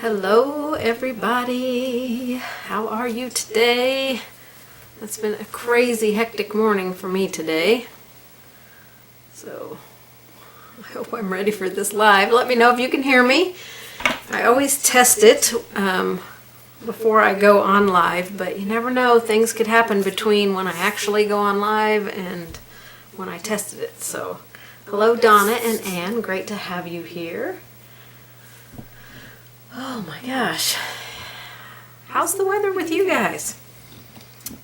Hello everybody, how are you today? It's been a crazy hectic morning for me today, so I hope I'm ready for this live. Let me know if you can hear me. I always test it before I go on live, but you never know, things could happen between when I actually go on live and when I tested it. So hello Donna and Ann, great to have you here. Oh my gosh, how's the weather with you guys?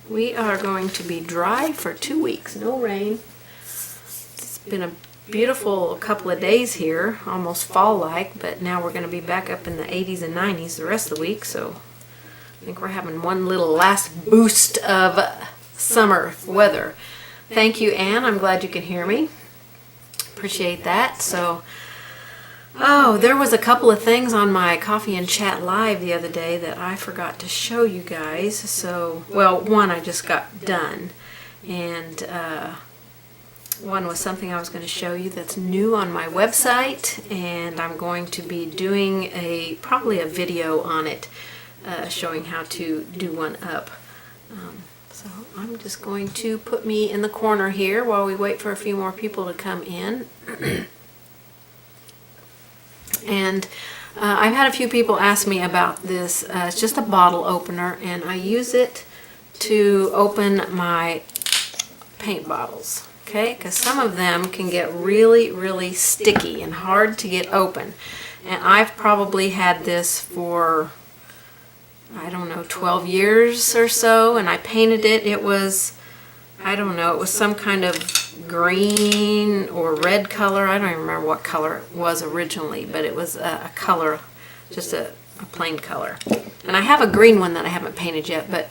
We are going to be dry for 2 weeks, no rain. It's been a beautiful couple of days here, almost fall-like, but now we're going to be back up in the 80s and 90s the rest of the week, so I think we're having one little last boost of summer weather. Thank you, Ann. I'm glad you can hear me. Appreciate that. So, oh, there was a couple of things on my Coffee and Chat Live the other day that I forgot to show you guys. So, well, one I just got done, and one was something I was going to show you that's new on my website, and I'm going to be doing probably a video on it, showing how to do one up. So I'm just going to put me in the corner here while we wait for a few more people to come in. And I've had a few people ask me about this. It's just a bottle opener, and I use it to open my paint bottles, okay? Because some of them can get really, really sticky and hard to get open. And I've probably had this for, I don't know, 12 years or so, and I painted it. It was, I don't know, it was some kind of green or red color. I don't even remember what color it was originally, but it was a color, just a plain color. And I have a green one that I haven't painted yet, but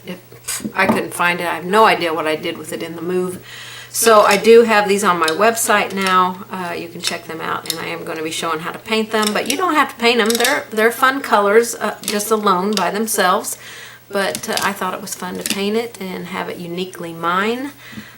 I couldn't find it. I have no idea what I did with it in the move. So I do have these on my website now. You can check them out, and I am going to be showing how to paint them, but you don't have to paint them. They're fun colors just alone by themselves, but I thought it was fun to paint it and have it uniquely mine.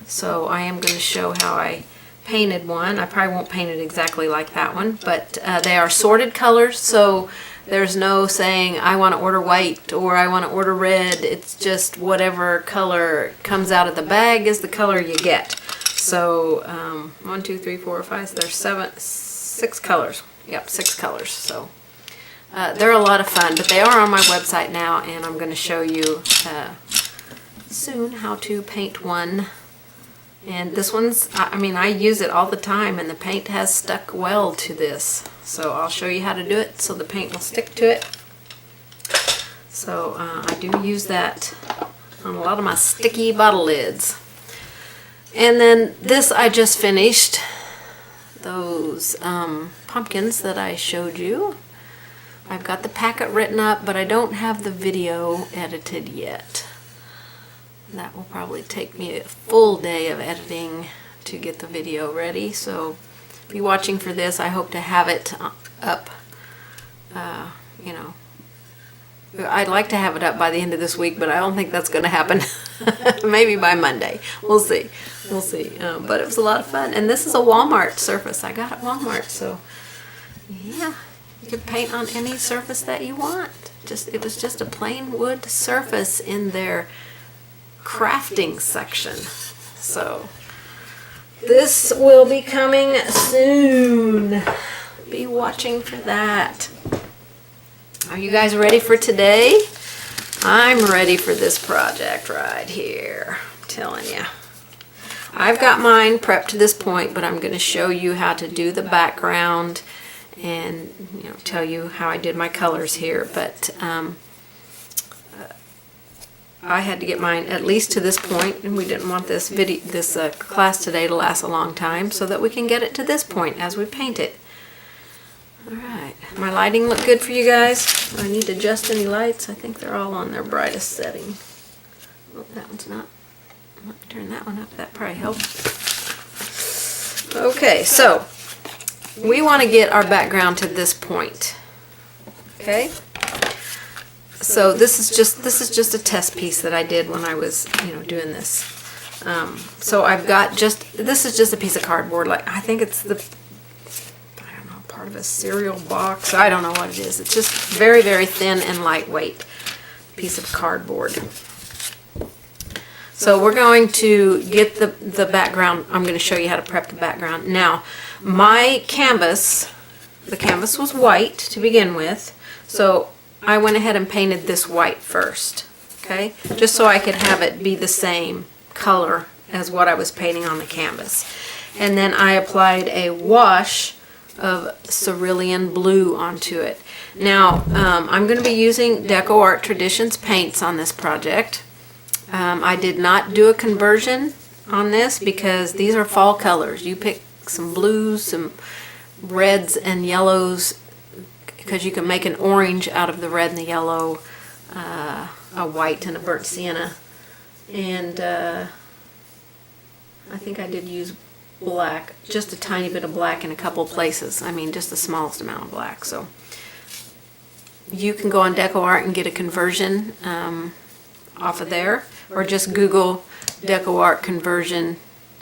So I am going to show how I painted one. I probably won't paint it exactly like that one, but they are sorted colors, so there's no saying I want to order white or I want to order red. It's just whatever color comes out of the bag is the color you get. So 1, 2, 3, 4, 5, there's 6 colors. Yep, 6 colors. So they're a lot of fun, but they are on my website now, and I'm going to show you soon how to paint one. And this one's, I mean, I use it all the time, and the paint has stuck well to this. So I'll show you how to do it so the paint will stick to it. So I do use that on a lot of my sticky bottle lids. And then this I just finished, those pumpkins that I showed you. I've got the packet written up, but I don't have the video edited yet. That will probably take me a full day of editing to get the video ready. So if you're watching for this, I hope to have it up, you know, I'd like to have it up by the end of this week, but I don't think that's going to happen. Maybe by Monday. We'll see. We'll see. But it was a lot of fun. And this is a Walmart surface. I got it at Walmart. So, yeah, you can paint on any surface that you want. It was just a plain wood surface in their crafting section. So, this will be coming soon. Be watching for that. Are you guys ready for today? I'm ready for this project right here. I'm telling you. I've got mine prepped to this point, but I'm going to show you how to do the background and, you know, tell you how I did my colors here. But I had to get mine at least to this point, and we didn't want this class today to last a long time, so that we can get it to this point as we paint it. Alright, my lighting look good for you guys? Do I need to adjust any lights? I think they're all on their brightest setting. Oh, that one's not. Let me turn that one up, that probably helped. Okay, so we want to get our background to this point. Okay? So this is just a test piece that I did when I was, you know, doing this. So I've got this is just a piece of cardboard, like I think it's the, I don't know, part of a cereal box. I don't know what it is. It's just very, very thin and lightweight piece of cardboard. So we're going to get the background. I'm going to show you how to prep the background. Now, my canvas, the canvas was white to begin with, so I went ahead and painted this white first, okay? Just so I could have it be the same color as what I was painting on the canvas. And then I applied a wash of cerulean blue onto it. Now, I'm going to be using Deco Art Traditions paints on this project. I did not do a conversion on this because these are fall colors. You pick some blues, some reds and yellows, because you can make an orange out of the red and the yellow, a white and a burnt sienna. And I think I did use black, just a tiny bit of black in a couple places. I mean, just the smallest amount of black. So you can go on Deco Art and get a conversion off of there, or just Google Deco Art conversion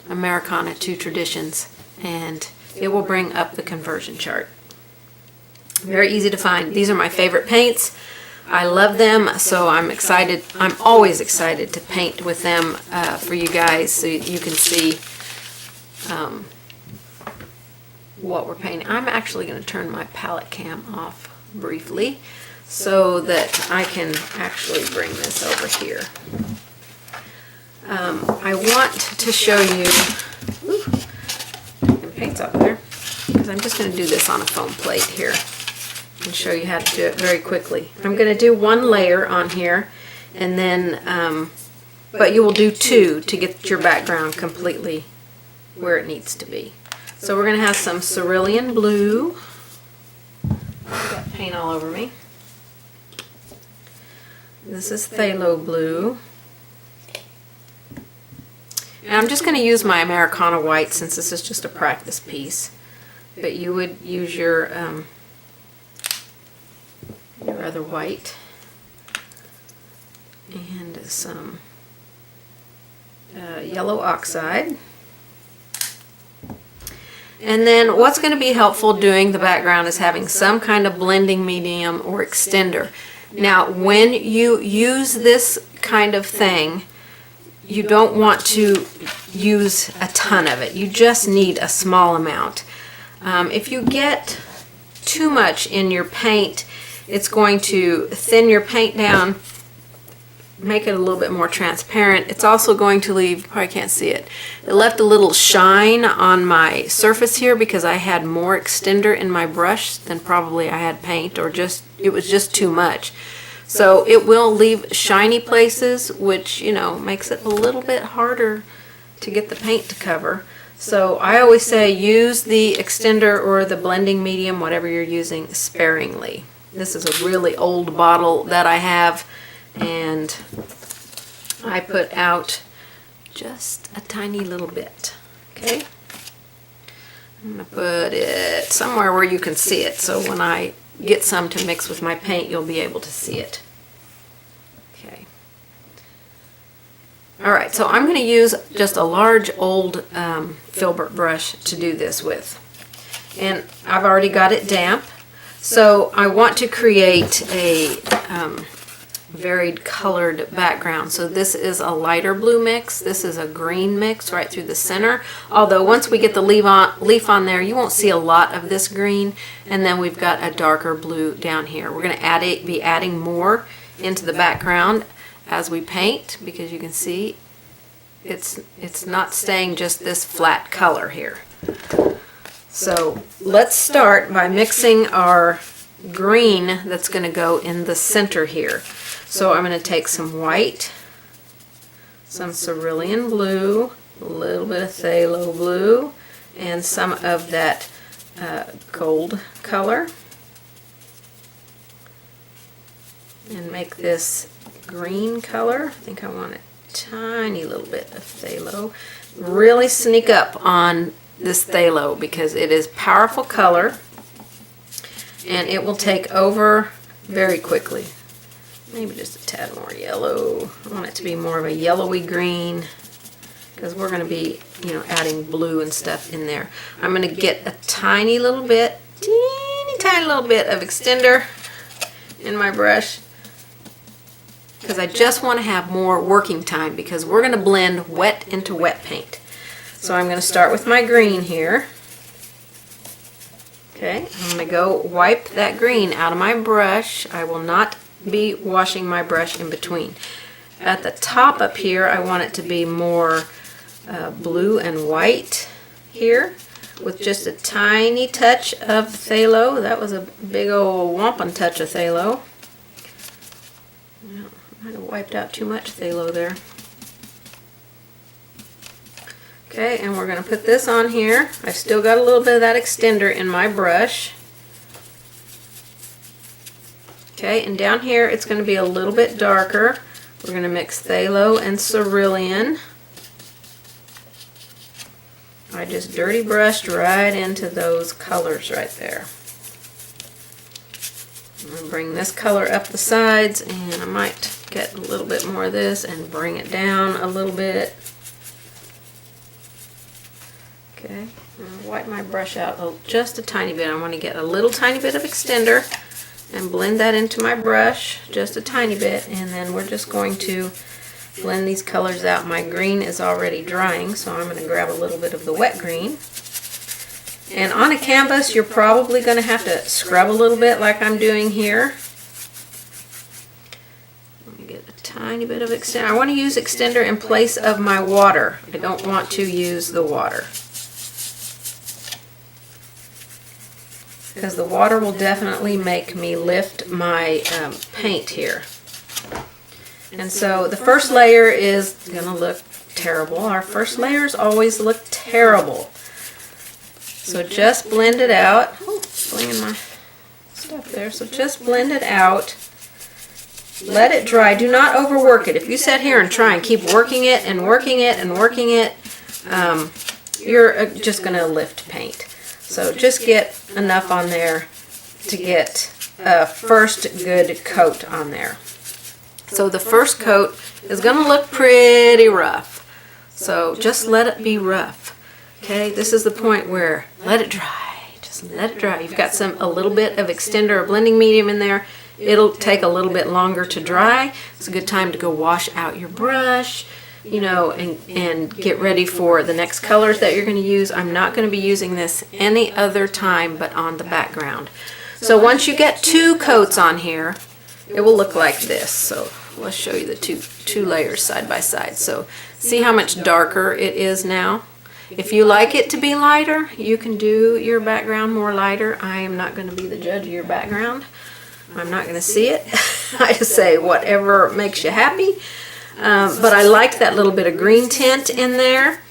Americana to Traditions, and it will bring up the conversion chart. Very easy to find. These are my favorite paints. I love them, so I'm excited. I'm always excited to paint with them for you guys, so you can see what we're painting. I'm actually going to turn my palette cam off briefly so that I can actually bring this over here. I want to show you, and paint's up there, because I'm just going to do this on a foam plate here and show you how to do it very quickly. I'm going to do one layer on here, and then, but you will do two to get your background completely where it needs to be. So we're going to have some cerulean blue. I've got paint all over me. This is phthalo blue. And I'm just going to use my Americana white since this is just a practice piece. But you would use your other white. And some yellow oxide. And then what's going to be helpful doing the background is having some kind of blending medium or extender. Now, when you use this kind of thing, you don't want to use a ton of it. You just need a small amount. If you get too much in your paint, it's going to thin your paint down, make it a little bit more transparent. It's also going to leave, you probably can't see it, it left a little shine on my surface here because I had more extender in my brush than probably I had paint, or just, it was just too much. So it will leave shiny places, which, you know, makes it a little bit harder to get the paint to cover. So I always say use the extender or the blending medium, whatever you're using, sparingly. This is a really old bottle that I have, and I put out just a tiny little bit. Okay, I'm going to put it somewhere where you can see it, so when I get some to mix with my paint, you'll be able to see it. Okay. Alright, so I'm going to use just a large old filbert brush to do this with. And I've already got it damp, so I want to create a varied colored background. So this is a lighter blue mix, this is a green mix right through the center, although once we get the leaf on there, you won't see a lot of this green. And then we've got a darker blue down here. We're going to be adding more into the background as we paint, because you can see it's not staying just this flat color here. So let's start by mixing our green that's going to go in the center here. So I'm going to take some white, some cerulean blue, a little bit of phthalo blue, and some of that gold color, and make this green color. I think I want a tiny little bit of phthalo. Really sneak up on this phthalo because it is powerful color and it will take over very quickly. Maybe just a tad more yellow. I want it to be more of a yellowy green because we're going to be, you know, adding blue and stuff in there. I'm going to get a tiny little bit, teeny tiny little bit of extender in my brush because I just want to have more working time because we're going to blend wet into wet paint. So I'm going to start with my green here. Okay, I'm going to go wipe that green out of my brush. I will not be washing my brush in between. At the top up here, I want it to be more blue and white here with just a tiny touch of phthalo. That was a big old whomping touch of phthalo. Well, I might have wiped out too much phthalo there. Okay, and we're going to put this on here. I've still got a little bit of that extender in my brush. Okay, and down here it's going to be a little bit darker. We're going to mix phthalo and cerulean. I just dirty brushed right into those colors right there. I'm going to bring this color up the sides, and I might get a little bit more of this and bring it down a little bit. Okay, I'm going to wipe my brush out just a tiny bit. I want to get a little tiny bit of extender and blend that into my brush, just a tiny bit, and then we're just going to blend these colors out. My green is already drying, so I'm going to grab a little bit of the wet green. And on a canvas, you're probably going to have to scrub a little bit like I'm doing here. Let me get a tiny bit of extender. I want to use extender in place of my water. I don't want to use the water, because the water will definitely make me lift my paint here. And so the first layer is going to look terrible. Our first layers always look terrible. So just blend it out. Oh, blending my stuff there. So just blend it out. Let it dry. Do not overwork it. If you sit here and try and keep working it and working it and working it, you're just going to lift paint. So just get enough on there to get a first good coat on there. So the first coat is going to look pretty rough. So just let it be rough. Okay, this is the point where let it dry. Just let it dry. You've got a little bit of extender or blending medium in there. It'll take a little bit longer to dry. It's a good time to go wash out your brush, you know, and get ready for the next colors that you're going to use. I'm not going to be using this any other time but on the background. So once you get 2 coats on here, it will look like this. So let's show you the two layers side by side. So see how much darker it is now? If you like it to be lighter, you can do your background more lighter. I am not going to be the judge of your background. I'm not going to see it. I just say whatever makes you happy. But I like that little bit of green tint in there,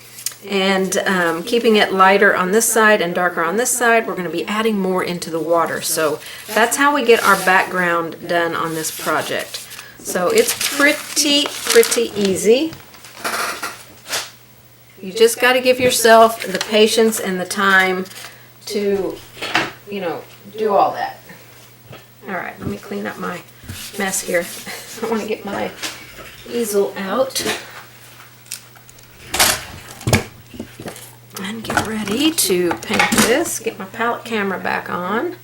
and keeping it lighter on this side and darker on this side. We're going to be adding more into the water. So that's how we get our background done on this project. So it's pretty easy. You just got to give yourself the patience and the time to, you know, do all that. All right, let me clean up my mess here. I want to get my easel out and get ready to paint this. Get my palette camera back on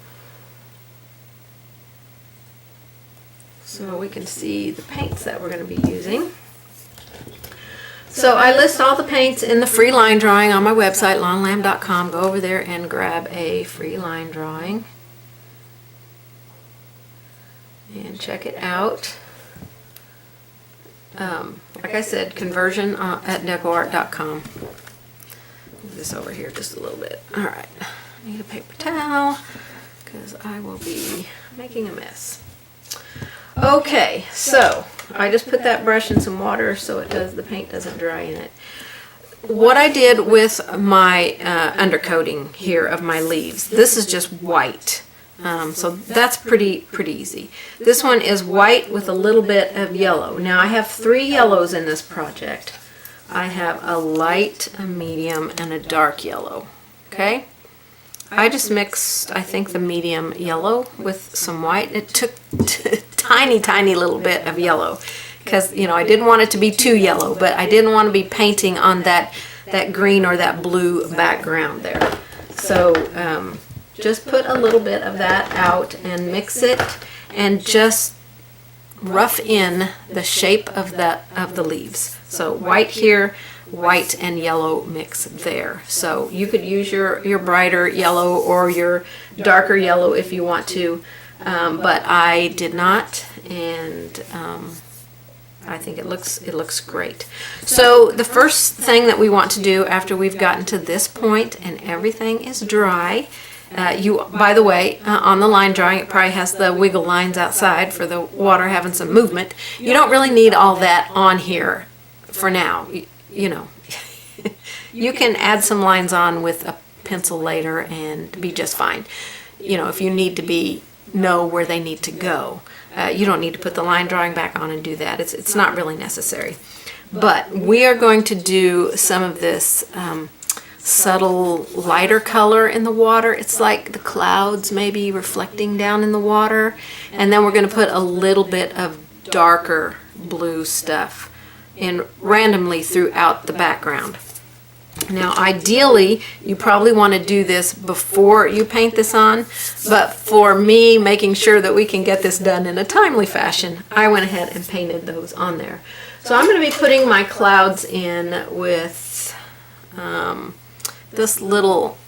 so we can see the paints that we're going to be using. So I list all the paints in the free line drawing on my website, lonnalamb.com. Go over there and grab a free line drawing and check it out. Like I said, conversion at decoart.com. Move this over here just a little bit. All right, I need a paper towel because I will be making a mess. Okay, so I just put that brush in some water so the paint doesn't dry in it. What I did with my undercoating here of my leaves, this is just white. So that's pretty easy. This one is white with a little bit of yellow. Now I have 3 yellows in this project. I have a light, a medium, and a dark yellow. Okay? I just mixed, I think, the medium yellow with some white. It took tiny little bit of yellow because, you know, I didn't want it to be too yellow, but I didn't want to be painting on that green or that blue background there. So just put a little bit of that out and mix it and just rough in the shape of the leaves. So white here, white and yellow mix there. So you could use your brighter yellow or your darker yellow if you want to, but I did not, and I think it looks great. So the first thing that we want to do after we've gotten to this point and everything is dry, by the way, on the line drawing, it probably has the wiggle lines outside for the water having some movement. You don't really need all that on here for now. You know, you can add some lines on with a pencil later and be just fine. You know, if you need to know where they need to go. You don't need to put the line drawing back on and do that. It's not really necessary. But we are going to do some of this subtle lighter color in the water. It's like the clouds maybe reflecting down in the water. And then we're going to put a little bit of darker blue stuff in randomly throughout the background. Now ideally you probably want to do this before you paint this on, but for me, making sure that we can get this done in a timely fashion, I went ahead and painted those on there. So I'm going to be putting my clouds in with this little,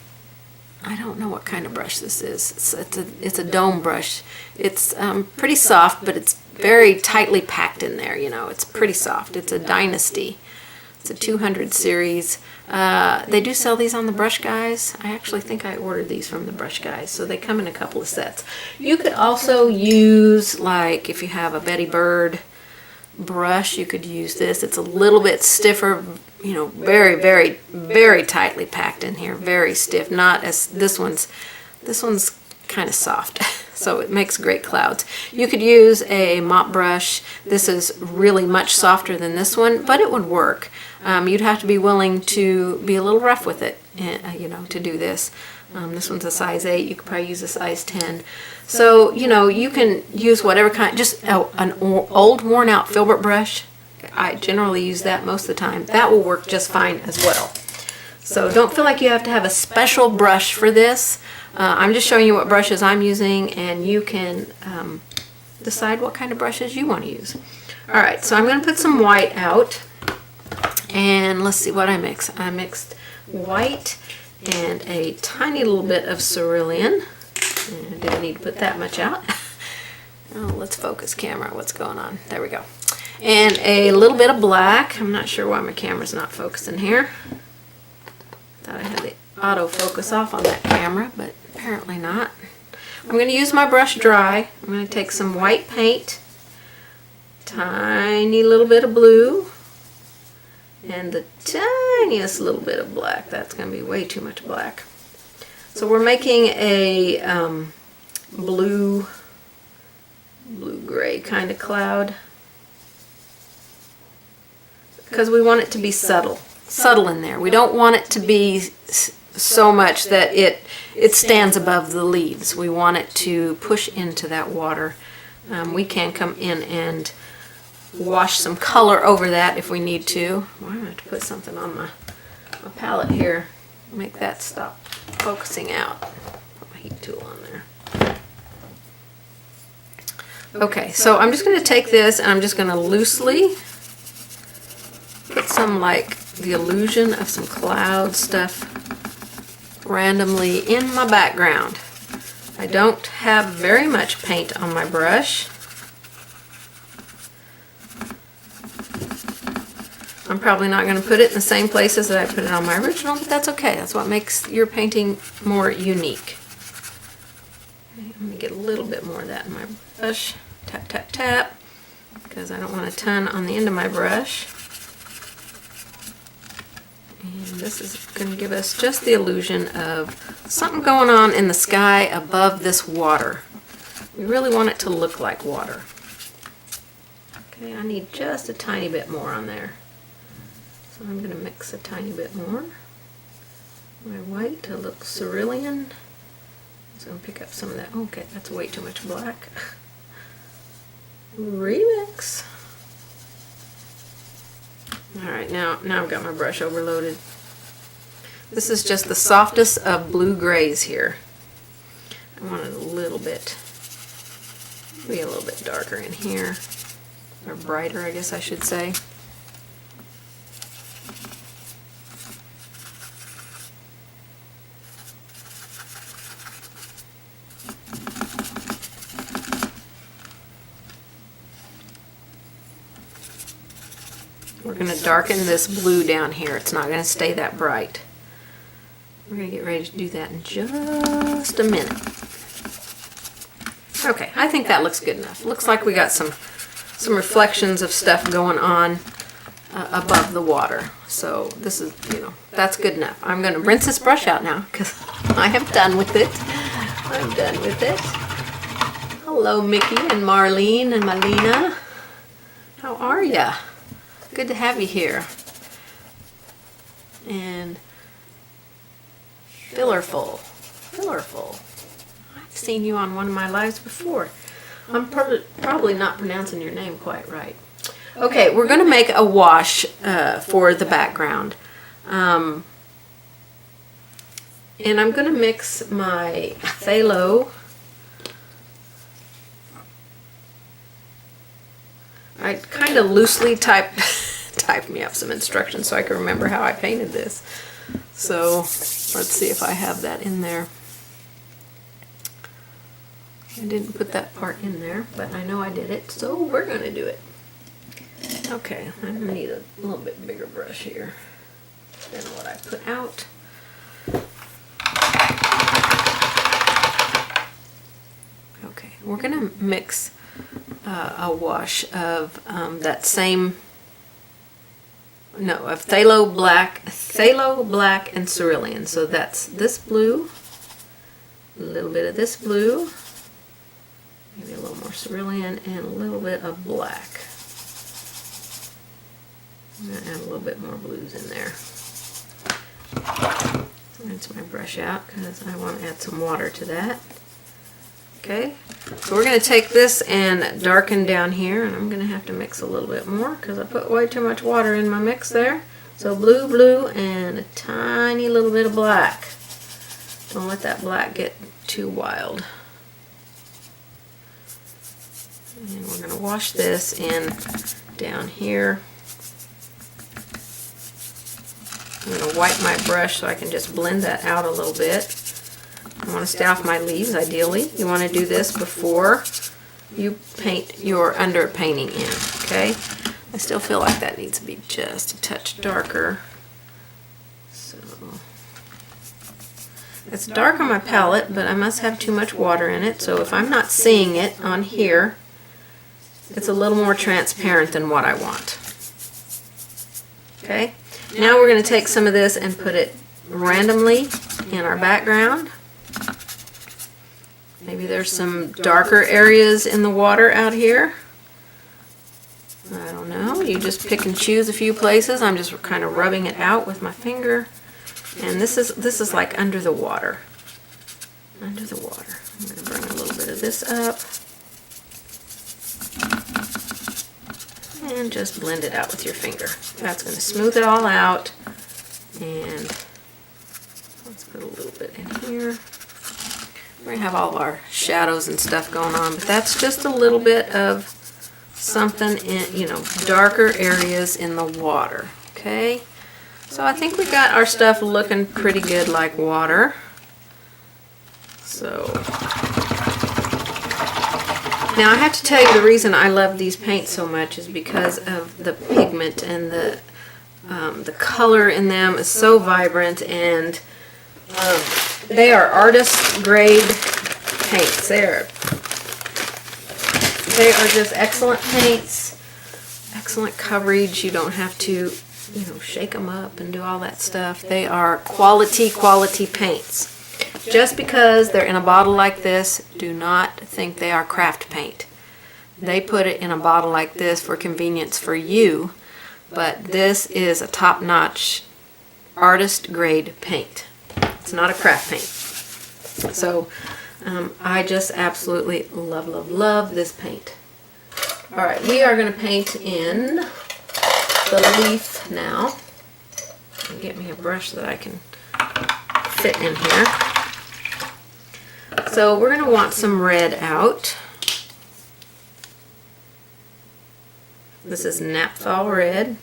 I don't know what kind of brush this is. It's a dome brush. It's pretty soft, but it's very tightly packed in there, you know. It's pretty soft. It's a Dynasty. It's a 200 series. They do sell these on the Brush Guys. I actually think I ordered these from the Brush Guys, so they come in a couple of sets. You could also use, like, if you have a Betty Bird brush, you could use this. It's a little bit stiffer, you know, very, very, very tightly packed in here, very stiff. Not as this one's kind of soft. So it makes great clouds. You could use a mop brush. This is really much softer than this one, but it would work. You'd have to be willing to be a little rough with it, you know, to do this. This one's a size 8. You could probably use a size 10. So, you know, you can use whatever kind, just an old worn out filbert brush. I generally use that most of the time. That will work just fine as well. So don't feel like you have to have a special brush for this. I'm just showing you what brushes I'm using, and you can decide what kind of brushes you want to use. Alright, so I'm going to put some white out, and let's see what I mixed. I mixed white and a tiny little bit of cerulean. And I didn't need to put that much out. Oh, let's focus camera. What's going on? There we go. And a little bit of black. I'm not sure why my camera's not focusing here. Thought I had the autofocus off on that camera, but apparently not. I'm going to use my brush dry. I'm going to take some white paint, tiny little bit of blue, and the tiniest little bit of black. That's going to be way too much black. So we're making a blue-gray kind of cloud because we want it to be subtle in there. We don't want it to be so much that it stands above the leaves. We want it to push into that water. We can come in and wash some color over that if we need to. Well, I'm going to have to put something on my palette here. Make that stop focusing out. Put my heat tool on there. Okay, so I'm just going to take this and I'm just going to loosely put some, like, the illusion of some cloud stuff randomly in my background. I don't have very much paint on my brush. I'm probably not going to put it in the same places that I put it on my original, but that's okay. That's what makes your painting more unique. Okay, I'm going to get a little bit more of that in my brush. Tap, tap, tap, because I don't want a ton on the end of my brush. And this is going to give us just the illusion of something going on in the sky above this water. We really want it to look like water. Okay, I need just a tiny bit more on there. So I'm going to mix a tiny bit more. My white, a little cerulean. I'm just going to pick up some of that. Okay, that's way too much black. Remix. Alright, now I've got my brush overloaded. This is just the softest of blue grays here. I want it a little bit, maybe a little bit darker in here, or brighter, I guess I should say. We're going to darken this blue down here. It's not going to stay that bright. We're going to get ready to do that in just a minute. Okay, I think that looks good enough. Looks like we got some reflections of stuff going on above the water. So this is, you know, that's good enough. I'm going to rinse this brush out now because I am done with it. I'm done with it. Hello, Mickey and Marlene and Malina. How are ya? Good to have you here. And Fillerful. I've seen you on one of my lives before. I'm probably not pronouncing your name quite right. Okay, we're going to make a wash for the background. And I'm going to mix my phthalo. I kind of loosely typed me up some instructions so I can remember how I painted this. So let's see if I have that in there. I didn't put that part in there, but I know I did it, so we're going to do it. Okay, I'm going to need a little bit bigger brush here than what I put out. Okay, we're going to mix a wash of that same, of phthalo black and cerulean. So that's this blue, a little bit of this blue, maybe a little more cerulean, and a little bit of black. I'm going to add a little bit more blues in there. Rinse my brush out because I want to add some water to that. Okay, so we're going to take this and darken down here, and I'm going to have to mix a little bit more because I put way too much water in my mix there. So blue, and a tiny little bit of black. Don't let that black get too wild. And we're going to wash this in down here. I'm going to wipe my brush so I can just blend that out a little bit. I want to stay off my leaves, ideally. You want to do this before you paint your underpainting in, okay? I still feel like that needs to be just a touch darker. So it's dark on my palette, but I must have too much water in it, so if I'm not seeing it on here, it's a little more transparent than what I want. Okay? Now we're going to take some of this and put it randomly in our background. Maybe there's some darker areas in the water out here. I don't know. You just pick and choose a few places. I'm just kind of rubbing it out with my finger. And this is like under the water. Under the water. I'm going to bring a little bit of this up. And just blend it out with your finger. That's going to smooth it all out. And let's put a little bit in here. We're going to have all of our shadows and stuff going on, but that's just a little bit of something in, darker areas in the water. Okay? So I think we got our stuff looking pretty good like water. So now I have to tell you the reason I love these paints so much is because of the pigment and the color in them is so vibrant, and they are artist grade paints. They are just excellent paints, excellent coverage. You don't have to, shake them up and do all that stuff. They are quality paints. Just because they're in a bottle like this, do not think they are craft paint. They put it in a bottle like this for convenience for you, but this is a top-notch artist grade paint. It's not a craft paint. So I just absolutely love this paint. Alright, we are going to paint in the leaf now. Get me a brush that I can fit in here. So So we're going to want some red out. This is Naphthol red.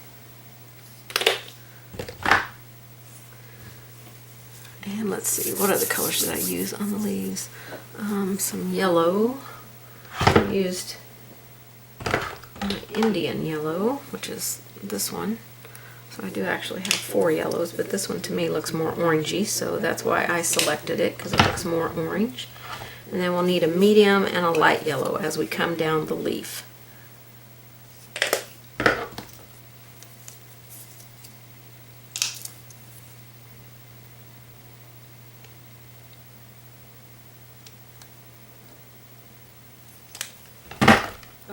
And let's see, what other colors did I use on the leaves? Some yellow. I used Indian yellow, which is this one. So I do actually have 4 yellows, but this one to me looks more orangey, so that's why I selected it, because it looks more orange. And then we'll need a medium and a light yellow as we come down the leaf.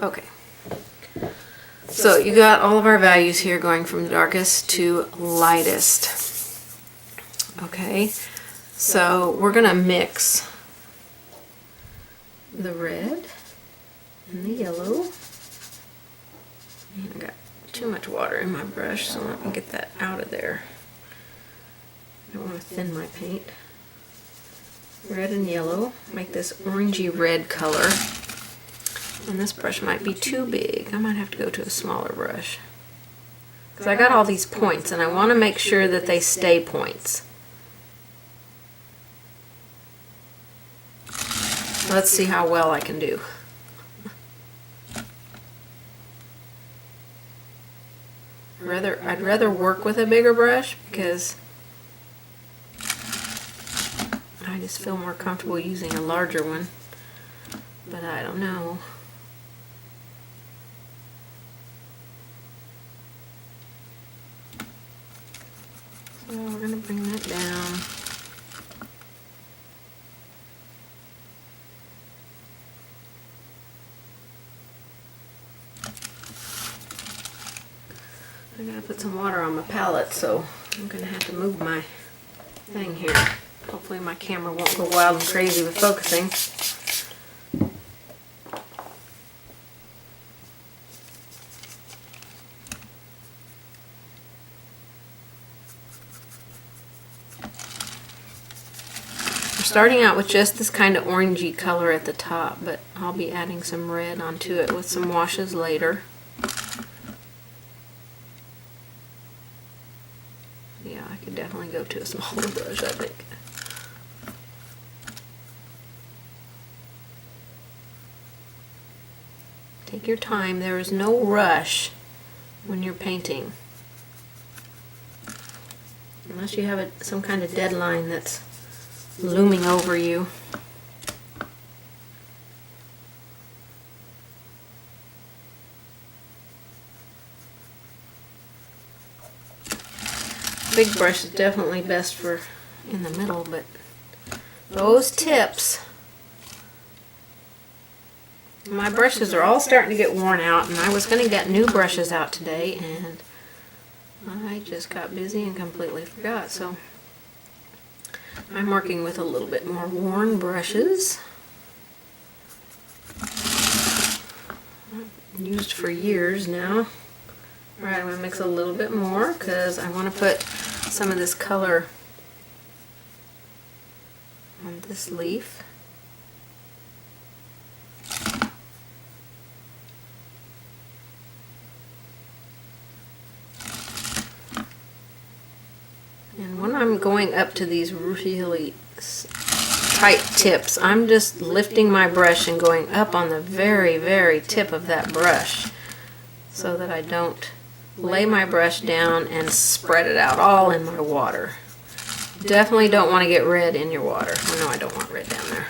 Okay, so you got all of our values here going from darkest to lightest. Okay, so we're going to mix the red and the yellow. And I got too much water in my brush, so let me get that out of there. I don't want to thin my paint. Red and yellow make this orangey red color. And this brush might be too big. I might have to go to a smaller brush. Because I got all these points and I want to make sure that they stay points. Let's see how well I can do. I'd rather work with a bigger brush because I just feel more comfortable using a larger one. But I don't know. So we're going to bring that down. I gotta put some water on my palette, so I'm going to have to move my thing here. Hopefully my camera won't go wild and crazy with focusing. Starting out with just this kind of orangey color at the top, but I'll be adding some red onto it with some washes later. Yeah, I could definitely go to a smaller brush, I think. Take your time. There is no rush when you're painting. Unless you have some kind of deadline that's looming over you. Big brush is definitely best for in the middle, but those tips, my brushes are all starting to get worn out, and I was going to get new brushes out today, and I just got busy and completely forgot. So I'm working with a little bit more worn brushes. I've used for years now. Alright, I'm going to mix a little bit more because I want to put some of this color on this leaf. And when I'm going up to these really tight tips, I'm just lifting my brush and going up on the very, very tip of that brush so that I don't lay my brush down and spread it out all in my water. Definitely don't want to get red in your water. Oh, no, I don't want red down there.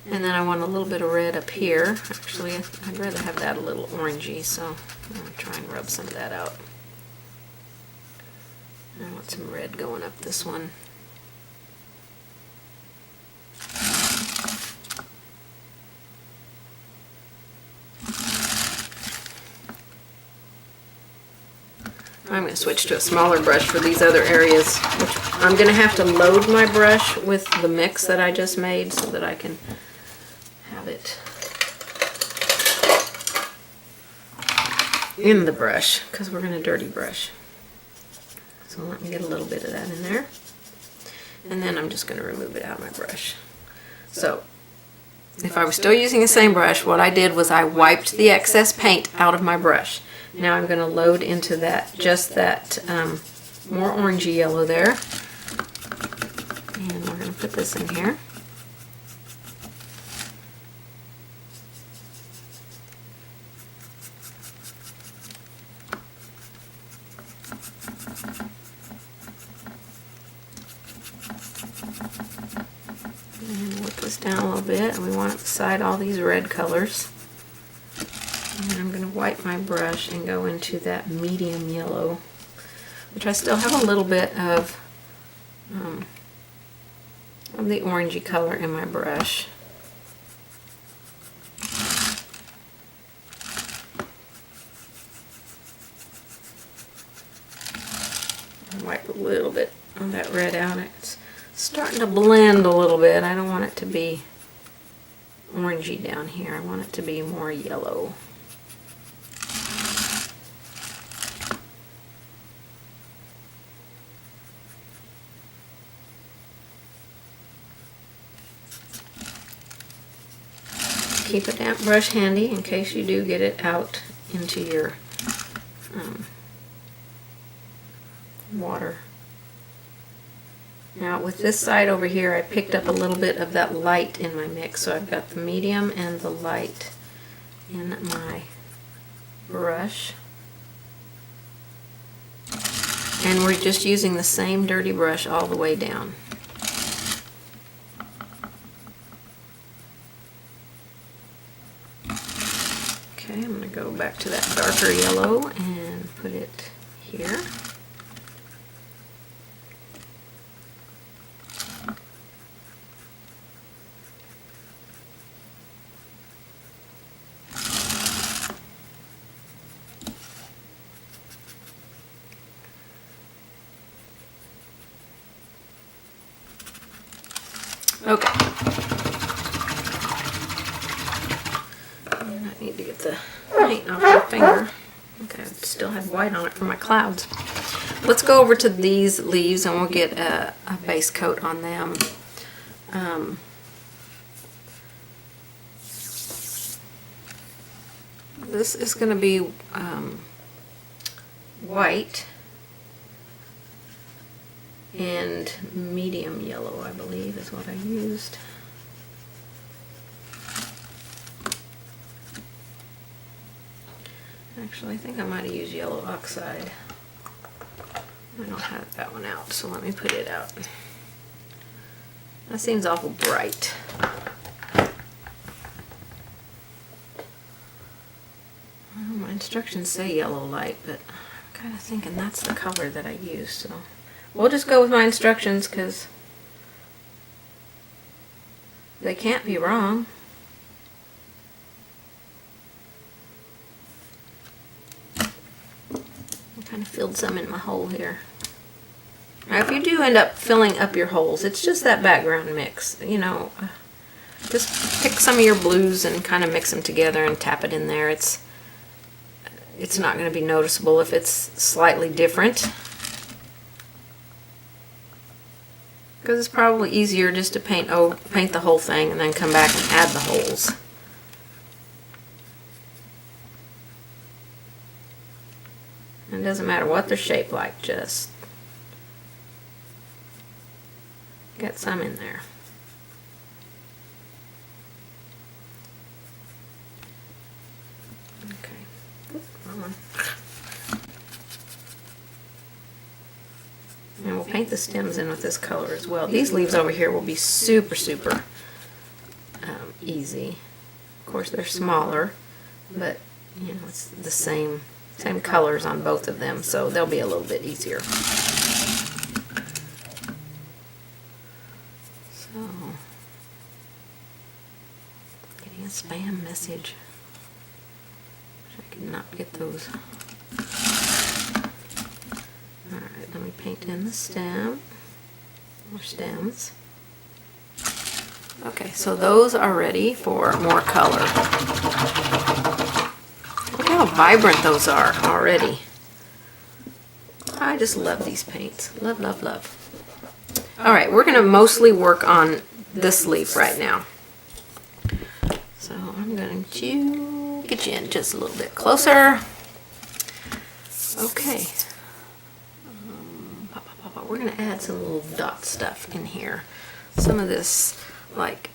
And then I want a little bit of red up here. Actually, I'd rather have that a little orangey, so I'm going to try and rub some of that out. I want some red going up this one. I'm going to switch to a smaller brush for these other areas, which I'm going to have to load my brush with the mix that I just made so that I can have it in the brush, because we're going to dirty brush. So let me get a little bit of that in there. And then I'm just going to remove it out of my brush. So if I was still using the same brush, what I did was I wiped the excess paint out of my brush. Now I'm going to load into that, just that more orangey yellow there. And we're going to put this in here. And work this down a little bit, and we want it beside all these red colors. And I'm going to wipe my brush and go into that medium yellow, which I still have a little bit of the orangey color in my brush. And wipe a little bit of that red out. It's starting to blend a little bit. I don't want it to be orangey down here. I want it to be more yellow. Keep a damp brush handy in case you do get it out into your water. Now with this side over here, I picked up a little bit of that light in my mix, so I've got the medium and the light in my brush. And we're just using the same dirty brush all the way down. Okay, I'm going to go back to that darker yellow and put it here. Okay. And I need to get the paint off my finger. Okay, I still have white on it from my clouds. Let's go over to these leaves and we'll get a base coat on them. This is going to be white and medium yellow, I believe, is what I used. Actually, I think I might have used yellow oxide. I don't have that one out, so let me put it out. That seems awful bright. Well, my instructions say yellow light, but I'm kind of thinking that's the color that I used, so we'll just go with my instructions because they can't be wrong. I kind of filled some in my hole here. Now, if you do end up filling up your holes, it's just that background mix. You know, just pick some of your blues and kind of mix them together and tap it in there. It's not going to be noticeable if it's slightly different. Because it's probably easier just to paint the whole thing and then come back and add the holes. And it doesn't matter what they're shaped like, just get some in there. Okay. Oops, wrong one. And we'll paint the stems in with this color as well. These leaves over here will be super, super easy. Of course, they're smaller, but you know, it's the same colors on both of them, so they'll be a little bit easier. So, getting a spam message. Wish I could not get those. Alright, let me paint in the stem, or stems. Okay, so those are ready for more color. Look how vibrant those are already. I just love these paints. Love, love, love. Alright, we're going to mostly work on this leaf right now. So I'm going to get you in just a little bit closer. Okay. We're going to add some little dot stuff in here. Some of this, like,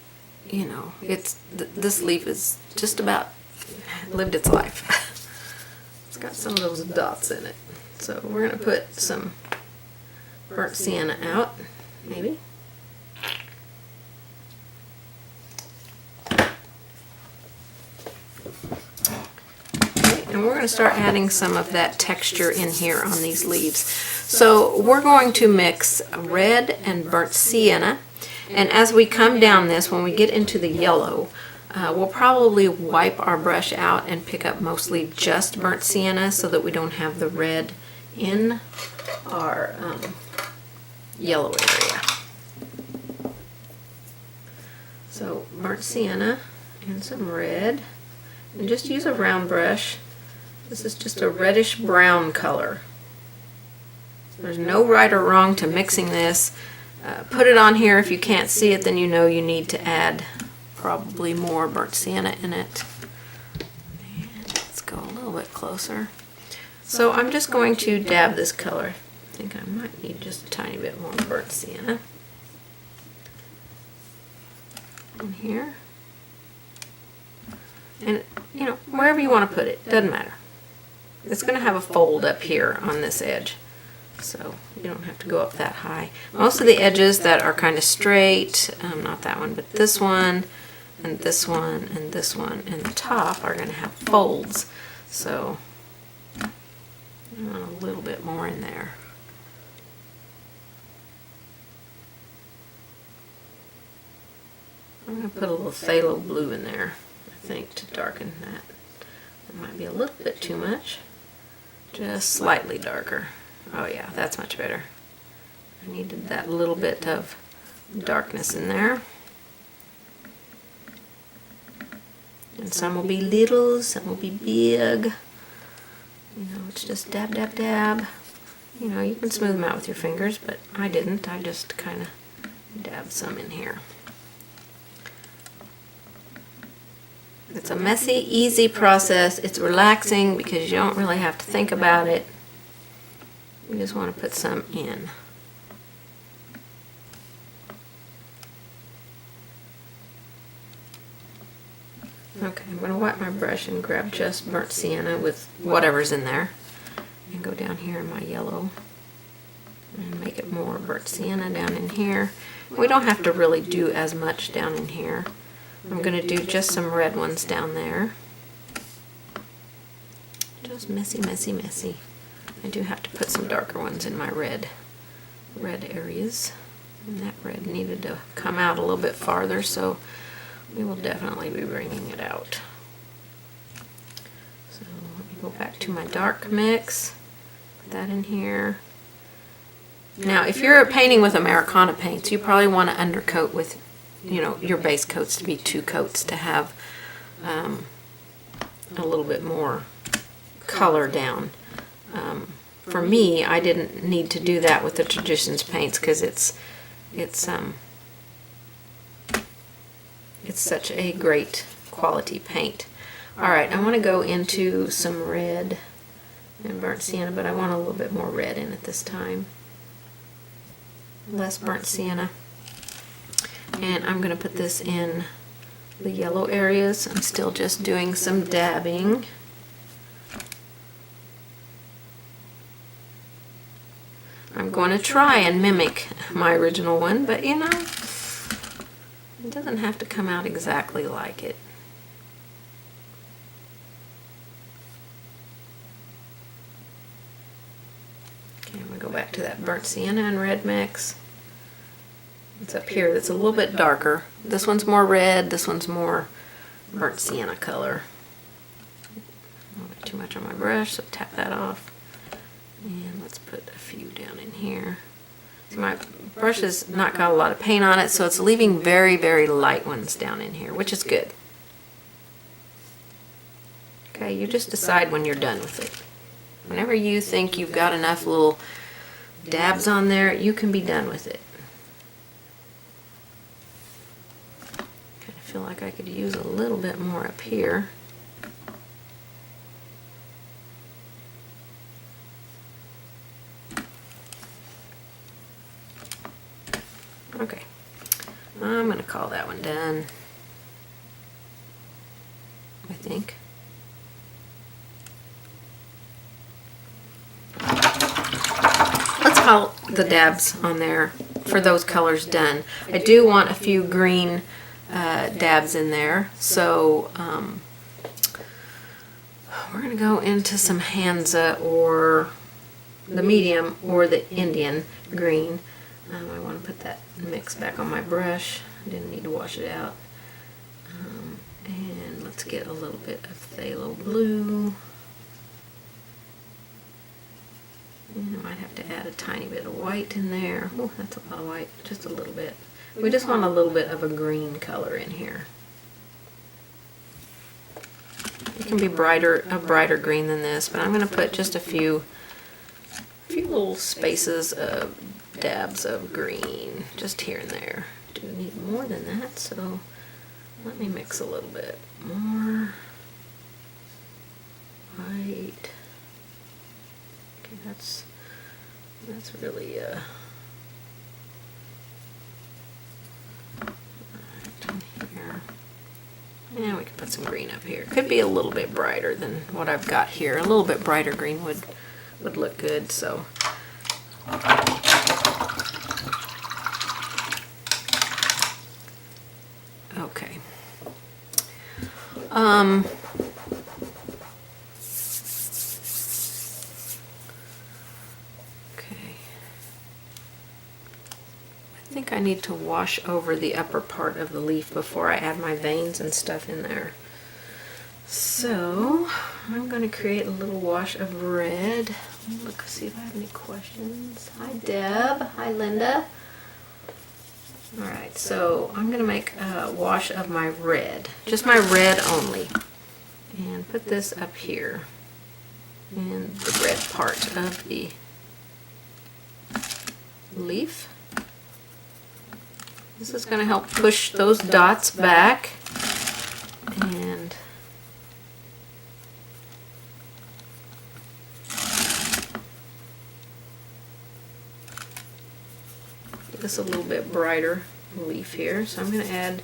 you know, this leaf is just about lived its life. It's got some of those dots in it. So we're going to put some burnt sienna out, maybe. And we're going to start adding some of that texture in here on these leaves. So we're going to mix red and burnt sienna. And as we come down this, when we get into the yellow, we'll probably wipe our brush out and pick up mostly just burnt sienna so that we don't have the red in our yellow area. So burnt sienna and some red. And just use a round brush. This is just a reddish brown color. There's no right or wrong to mixing this. Put it on here. If you can't see it, then you know you need to add probably more burnt sienna in it. And let's go a little bit closer. So I'm just going to dab this color. I think I might need just a tiny bit more burnt sienna in here. And, you know, wherever you want to put it, doesn't matter. It's going to have a fold up here on this edge, so you don't have to go up that high. Most of the edges that are kind of straight, not that one, but this one, and this one, and this one, and the top are going to have folds. So I want a little bit more in there. I'm going to put a little phthalo blue in there, I think, to darken that. It might be a little bit too much. Just slightly darker. Oh yeah, that's much better. I needed that little bit of darkness in there. And some will be little, some will be big. You know, it's just dab, dab, dab. You know, you can smooth them out with your fingers, but I didn't. I just kind of dabbed some in here. It's a messy, easy process. It's relaxing because you don't really have to think about it. You just want to put some in. Okay, I'm going to wipe my brush and grab just burnt sienna with whatever's in there. And go down here in my yellow. And make it more burnt sienna down in here. We don't have to really do as much down in here. I'm going to do just some red ones down there. Just messy, messy, messy. I do have to put some darker ones in my red areas. And that red needed to come out a little bit farther, so we will definitely be bringing it out. So let me go back to my dark mix. Put that in here. Now, if you're painting with Americana paints, you probably want to undercoat with, you know, your base coats to be 2 coats to have a little bit more color down. For me, I didn't need to do that with the Traditions paints because it's such a great quality paint. Alright, I want to go into some red and burnt sienna, but I want a little bit more red in it this time. Less burnt sienna. And I'm going to put this in the yellow areas. I'm still just doing some dabbing. I'm going to try and mimic my original one, but you know, it doesn't have to come out exactly like it. Okay, I'm going to go back to that burnt sienna and red mix. It's up here that's a little bit darker. This one's more red, this one's more burnt sienna color. A little bit too much on my brush, so tap that off. And let's put a few down in here. So my brush has not got a lot of paint on it, so it's leaving very, very light ones down in here, which is good. Okay, you just decide when you're done with it. Whenever you think you've got enough little dabs on there, you can be done with it. feel like I could use a little bit more up here. Okay, I'm going to call that one done, I think. Let's call the dabs on there for those colors done. I do want a few green dabs in there, so we're going to go into some Hansa or the medium or the Indian green. I want to put that mix back on my brush. I didn't need to wash it out. And let's get a little bit of phthalo blue. And I might have to add a tiny bit of white in there. Oh, that's a lot of white, just a little bit. We just want a little bit of a green color in here. It can be a brighter green than this, but I'm going to put just a few little spaces of dabs of green, just here and there. Do need more than that, so let me mix a little bit more white. Okay, that's really right in here. And we can put some green up here. Could be a little bit brighter than what I've got here. A little bit brighter green would look good, so. Okay. Okay. I think I need to wash over the upper part of the leaf before I add my veins and stuff in there. So I'm going to create a little wash of red. Look, see if I have any questions. Hi Deb. Hi Linda. Alright, so I'm going to make a wash of my red. Just my red only. And put this up here in the red part of the leaf. This is going to help push those dots back. And this a little bit brighter leaf here, so I'm going to add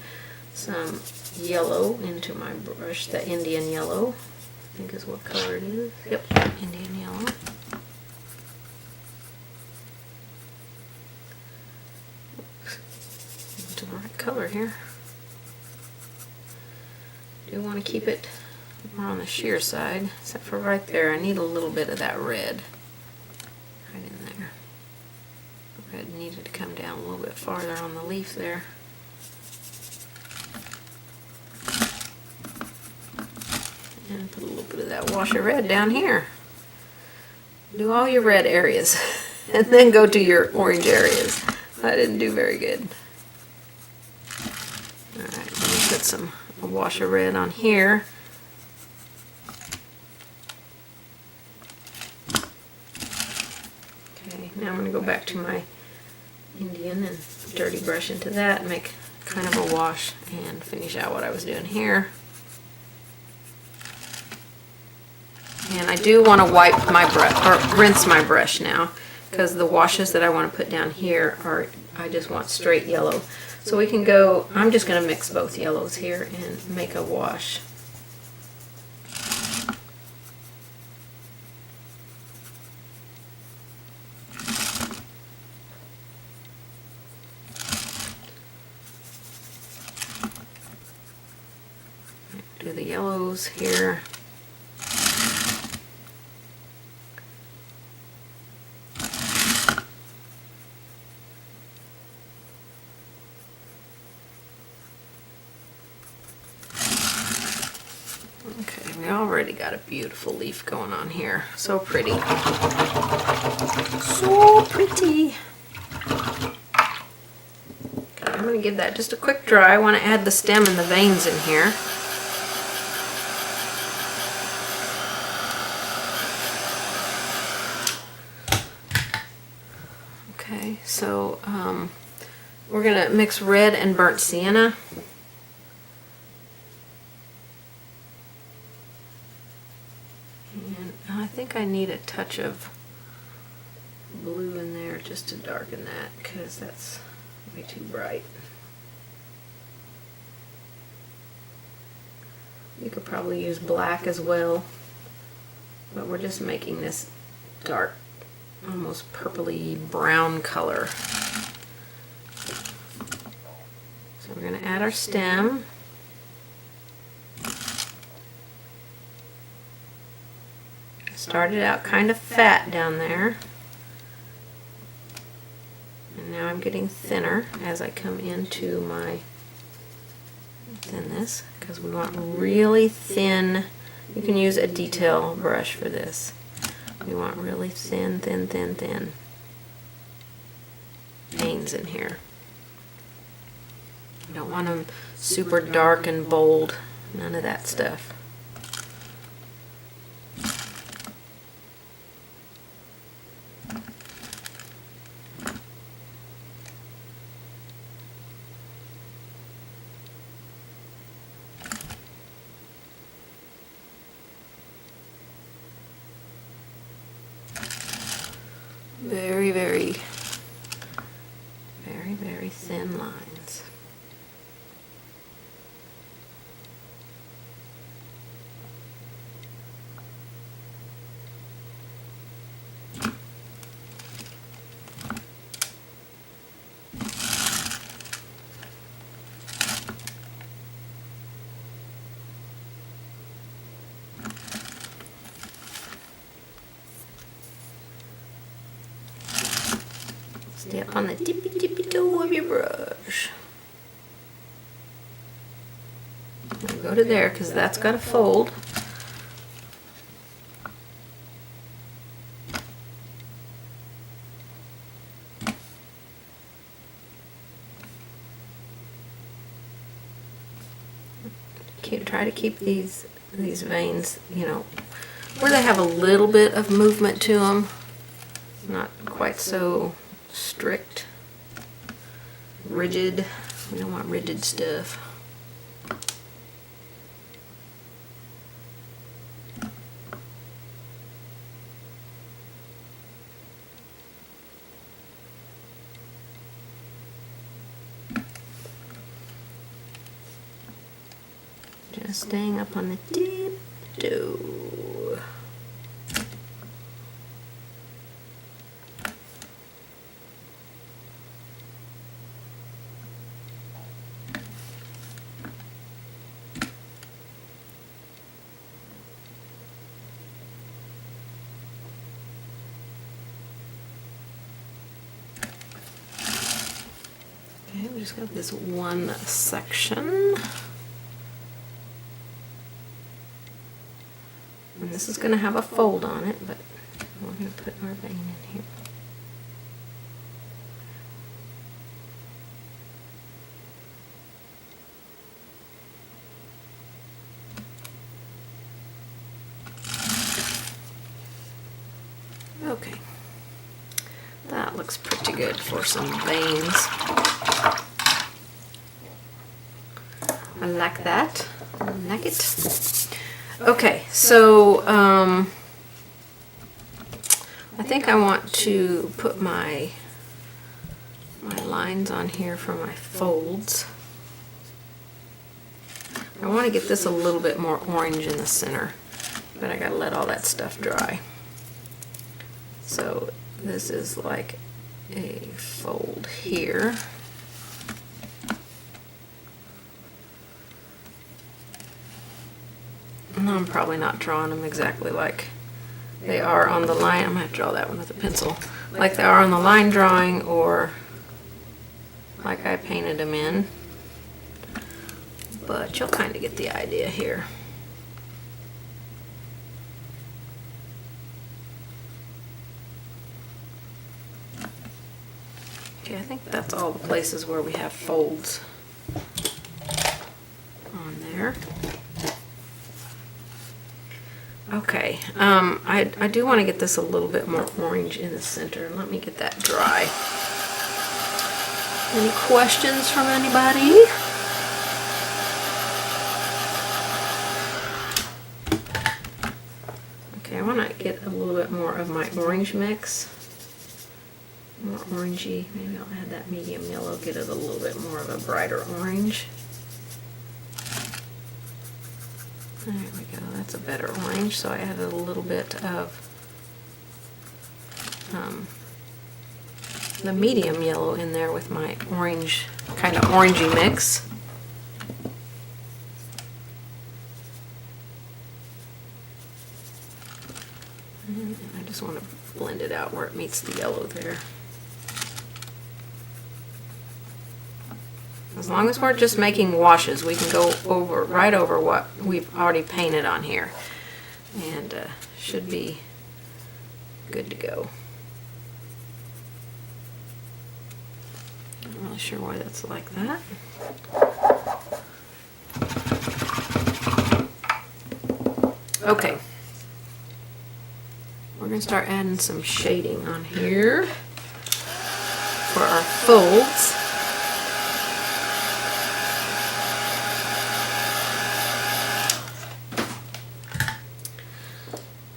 some yellow into my brush, the Indian yellow, I think is what color it is. Yep, Indian yellow. Into the right color here. Do want to keep it more on the sheer side, except for right there. I need a little bit of that red right in there. Red needed to come down a little bit farther on the leaf there. And put a little bit of that wash of red down here. Do all your red areas and then go to your orange areas. I didn't do very good. Alright, let me put a wash of red on here. Okay, now I'm going to go back to my Indian and dirty brush into that and make kind of a wash and finish out what I was doing here. And I do want to wipe my brush, or rinse my brush now, because the washes that I want to put down here are, I just want straight yellow. So we can go, I'm just going to mix both yellows here and make a wash. Do the yellows here. Okay, we already got a beautiful leaf going on here. So pretty. So pretty. Okay, I'm going to give that just a quick dry. I want to add the stem and the veins in here. Okay, so we're going to mix red and burnt sienna. I need a touch of blue in there just to darken that, because that's way too bright. You could probably use black as well, but we're just making this dark, almost purpley brown color. So we're going to add our stem. Started out kind of fat down there, and now I'm getting thinner as I come into my thinness, because we want really thin. You can use a detail brush for this. We want really thin veins in here. You don't want them super dark and bold, none of that stuff. Very thin lines. Stay up on the tippy toe of your brush. Now go to there, because that's got to fold. Try to keep these veins, you know, where they have a little bit of movement to them, not quite so strict, rigid. We don't want rigid stuff. Just staying up on the tip toe. Okay, we just got this one section. And this is going to have a fold on it, but we're going to put our vein in here. Okay, that looks pretty good for some veins. I like that. I like it. Okay, so I think I want to put my lines on here for my folds. I want to get this a little bit more orange in the center, but I gotta let all that stuff dry. So this is like a fold here. I'm probably not drawing them exactly like they are on the line. I'm going to draw that one with a pencil. Like they are on the line drawing, or like I painted them in. But you'll kind of get the idea here. Okay, I think that's all the places where we have folds on there. Okay, I do want to get this a little bit more orange in the center. Let me get that dry. Any questions from anybody? Okay, I want to get a little bit more of my orange mix. More orangey. Maybe I'll add that medium yellow, get it a little bit more of a brighter orange. There we go, that's a better orange. So I added a little bit of the medium yellow in there with my orange, kind of orangey mix. And I just want to blend it out where it meets the yellow there. As long as we're just making washes, we can go over right over what we've already painted on here, and should be good to go. I'm not really sure why that's like that. Okay. We're going to start adding some shading on here for our folds.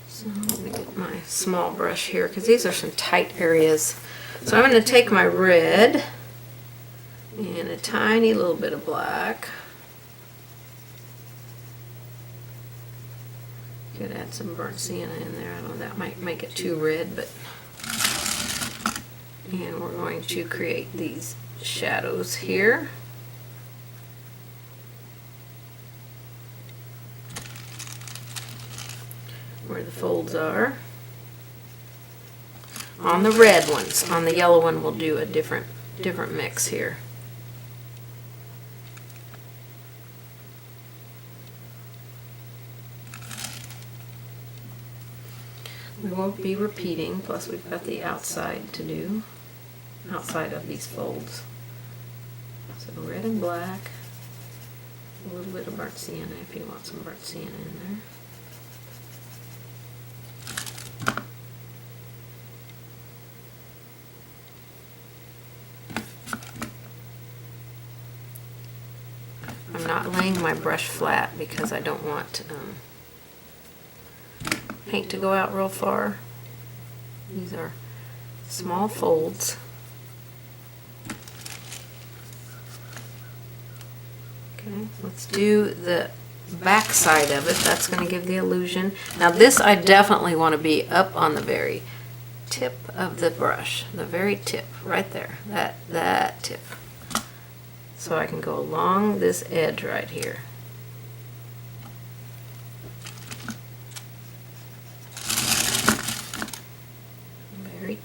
So let me get my small brush here because these are some tight areas. So I'm going to take my red and a tiny little bit of black. Could add some burnt sienna in there. I know that might make it too red, but and we're going to create these shadows here. Where the folds are. On the red ones. On the yellow one we'll do a different mix here. We won't be repeating, plus we've got the outside to do, outside of these folds. So red and black, a little bit of burnt sienna if you want some burnt sienna in there. I'm not laying my brush flat because I don't want paint to go out real far. These are small folds. Okay, let's do the back side of it. That's going to give the illusion. Now this I definitely want to be up on the very tip of the brush, the very tip, right there, that tip. So I can go along this edge right here.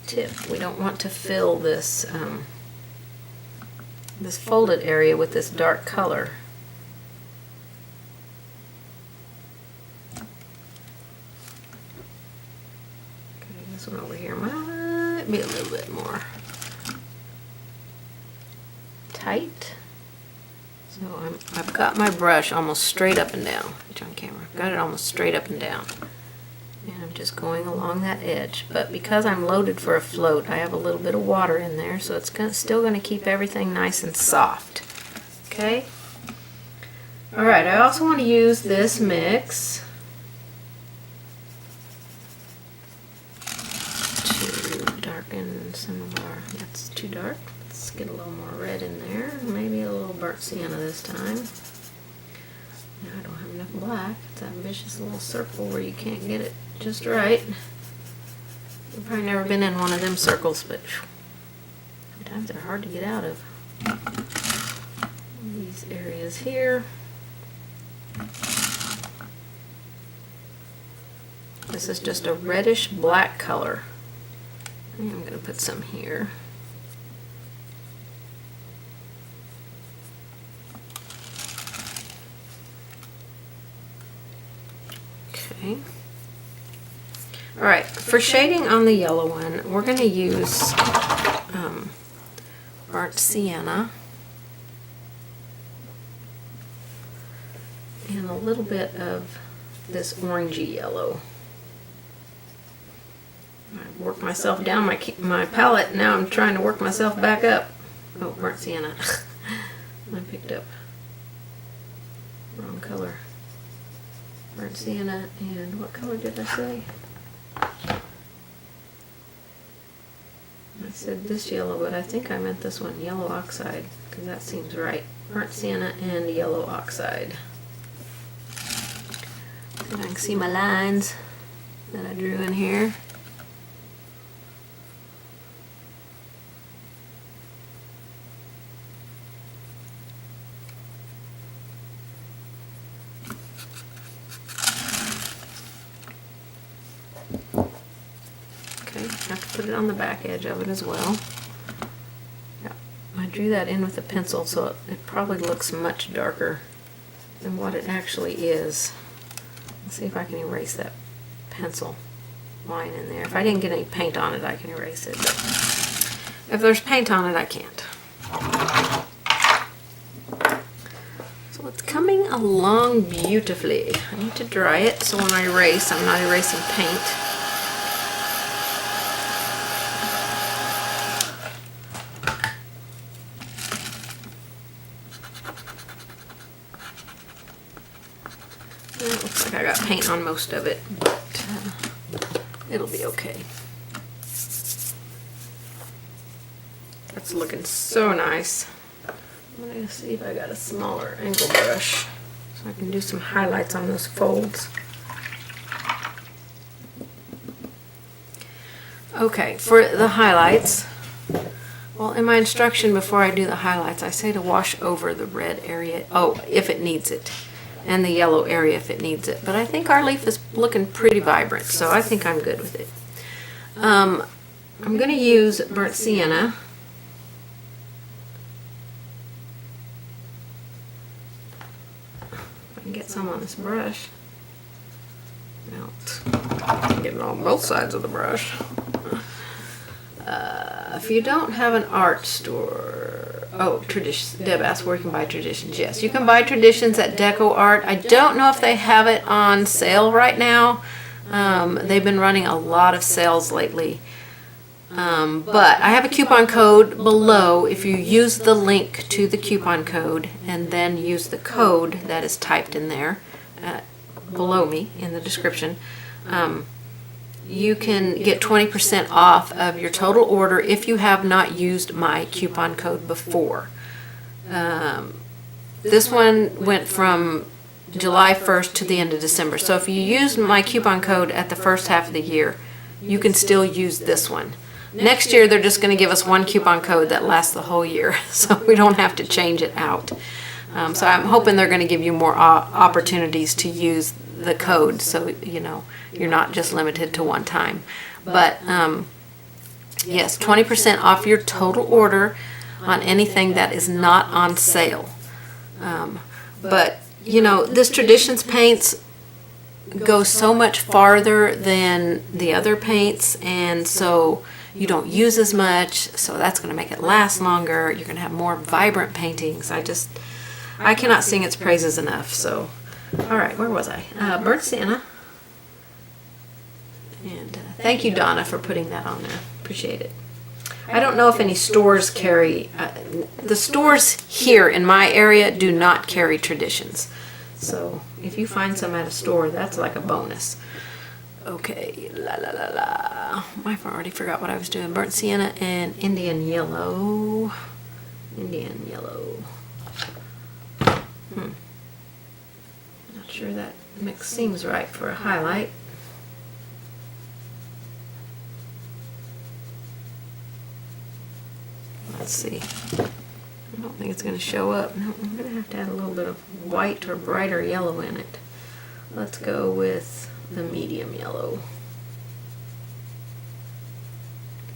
Tip. We don't want to fill this this folded area with this dark color. Okay, this one over here might be a little bit more tight. So I've got my brush almost straight up and down. It's on camera. I've got it almost straight up and down. And I'm just going along that edge. But because I'm loaded for a float, I have a little bit of water in there, so it's still going to keep everything nice and soft. Okay? Alright, I also want to use this mix to darken some of our... That's too dark. Let's get a little more red in there. Maybe a little burnt sienna this time. Now I don't have enough black. It's that vicious little circle where you can't get it just right. You've probably never been in one of them circles, but sometimes they're hard to get out of. These areas here. This is just a reddish black color. And I'm going to put some here. Okay. Alright, for shading on the yellow one, we're going to use burnt sienna and a little bit of this orangey yellow. I worked myself down my palette, now I'm trying to work myself back up. Oh, burnt sienna. I picked up wrong color. Burnt sienna, and what color did I say? I said this yellow, but I think I meant this one, yellow oxide, because that seems right. Burnt sienna and yellow oxide. See if I can see my lines that I drew in here. Okay, I have to put it on the back edge of it as well. Yeah, I drew that in with a pencil, so it probably looks much darker than what it actually is. Let's see if I can erase that pencil line in there. If I didn't get any paint on it, I can erase it. But if there's paint on it, I can't. So it's coming along beautifully. I need to dry it so when I erase, I'm not erasing paint. It looks like I got paint on most of it, but it'll be okay. That's looking so nice. I'm going to see if I got a smaller angle brush so I can do some highlights on those folds. Okay, for the highlights, well, in my instruction before I do the highlights, I say to wash over the red area, oh, if it needs it, and the yellow area if it needs it. But I think our leaf is looking pretty vibrant, so I think I'm good with it. I'm going to use burnt sienna. If I can get some on this brush. Get it on both sides of the brush. If you don't have an art store, oh, Traditions. Deb asked where you can buy Traditions. Yes, you can buy Traditions at Deco Art. I don't know if they have it on sale right now. They've been running a lot of sales lately. But I have a coupon code below. If you use the link to the coupon code and then use the code that is typed in there below me in the description, you can get 20% off of your total order if you have not used my coupon code before. This one went from July 1st to the end of December. So if you use my coupon code at the first half of the year, you can still use this one. Next year, they're just going to give us one coupon code that lasts the whole year, so we don't have to change it out. So I'm hoping they're going to give you more opportunities to use the code, so you know you're not just limited to one time. But yes, 20% off your total order on anything that is not on sale. But you know, this Traditions paints go so much farther than the other paints, and so you don't use as much, so that's going to make it last longer. You're going to have more vibrant paintings. I cannot sing its praises enough. So, all right, where was I? Burnt sienna. And thank you, Donna, for putting that on there. Appreciate it. I don't know if any stores carry, the stores here in my area do not carry Traditions. So if you find some at a store, that's like a bonus. Okay, la la la la. I already forgot what I was doing. Burnt sienna and Indian yellow. Indian yellow. Not sure that mix seems right for a highlight. Let's see. I don't think it's going to show up. No, I'm going to have to add a little bit of white or brighter yellow in it. Let's go with the medium yellow.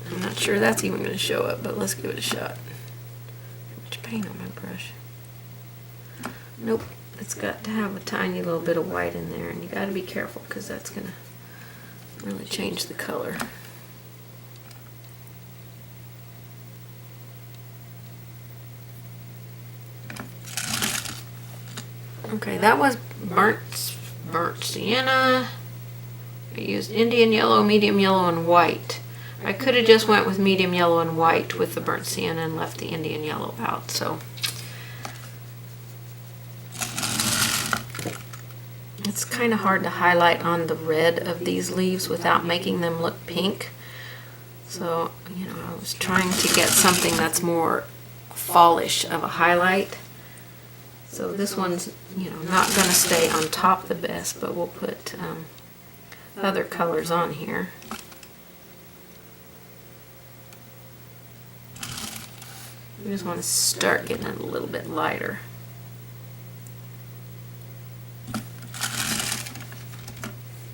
I'm not sure that's even going to show up, but let's give it a shot. Too much paint on my brush. Nope, it's got to have a tiny little bit of white in there, and you got to be careful because that's going to really change the color. Okay, that was burnt sienna. I used Indian yellow, medium yellow, and white. I could have just went with medium yellow and white with the burnt sienna and left the Indian yellow out. So it's kind of hard to highlight on the red of these leaves without making them look pink. So, you know, I was trying to get something that's more fallish of a highlight. So this one's, you know, not going to stay on top the best, but we'll put other colors on here. We just want to start getting it a little bit lighter.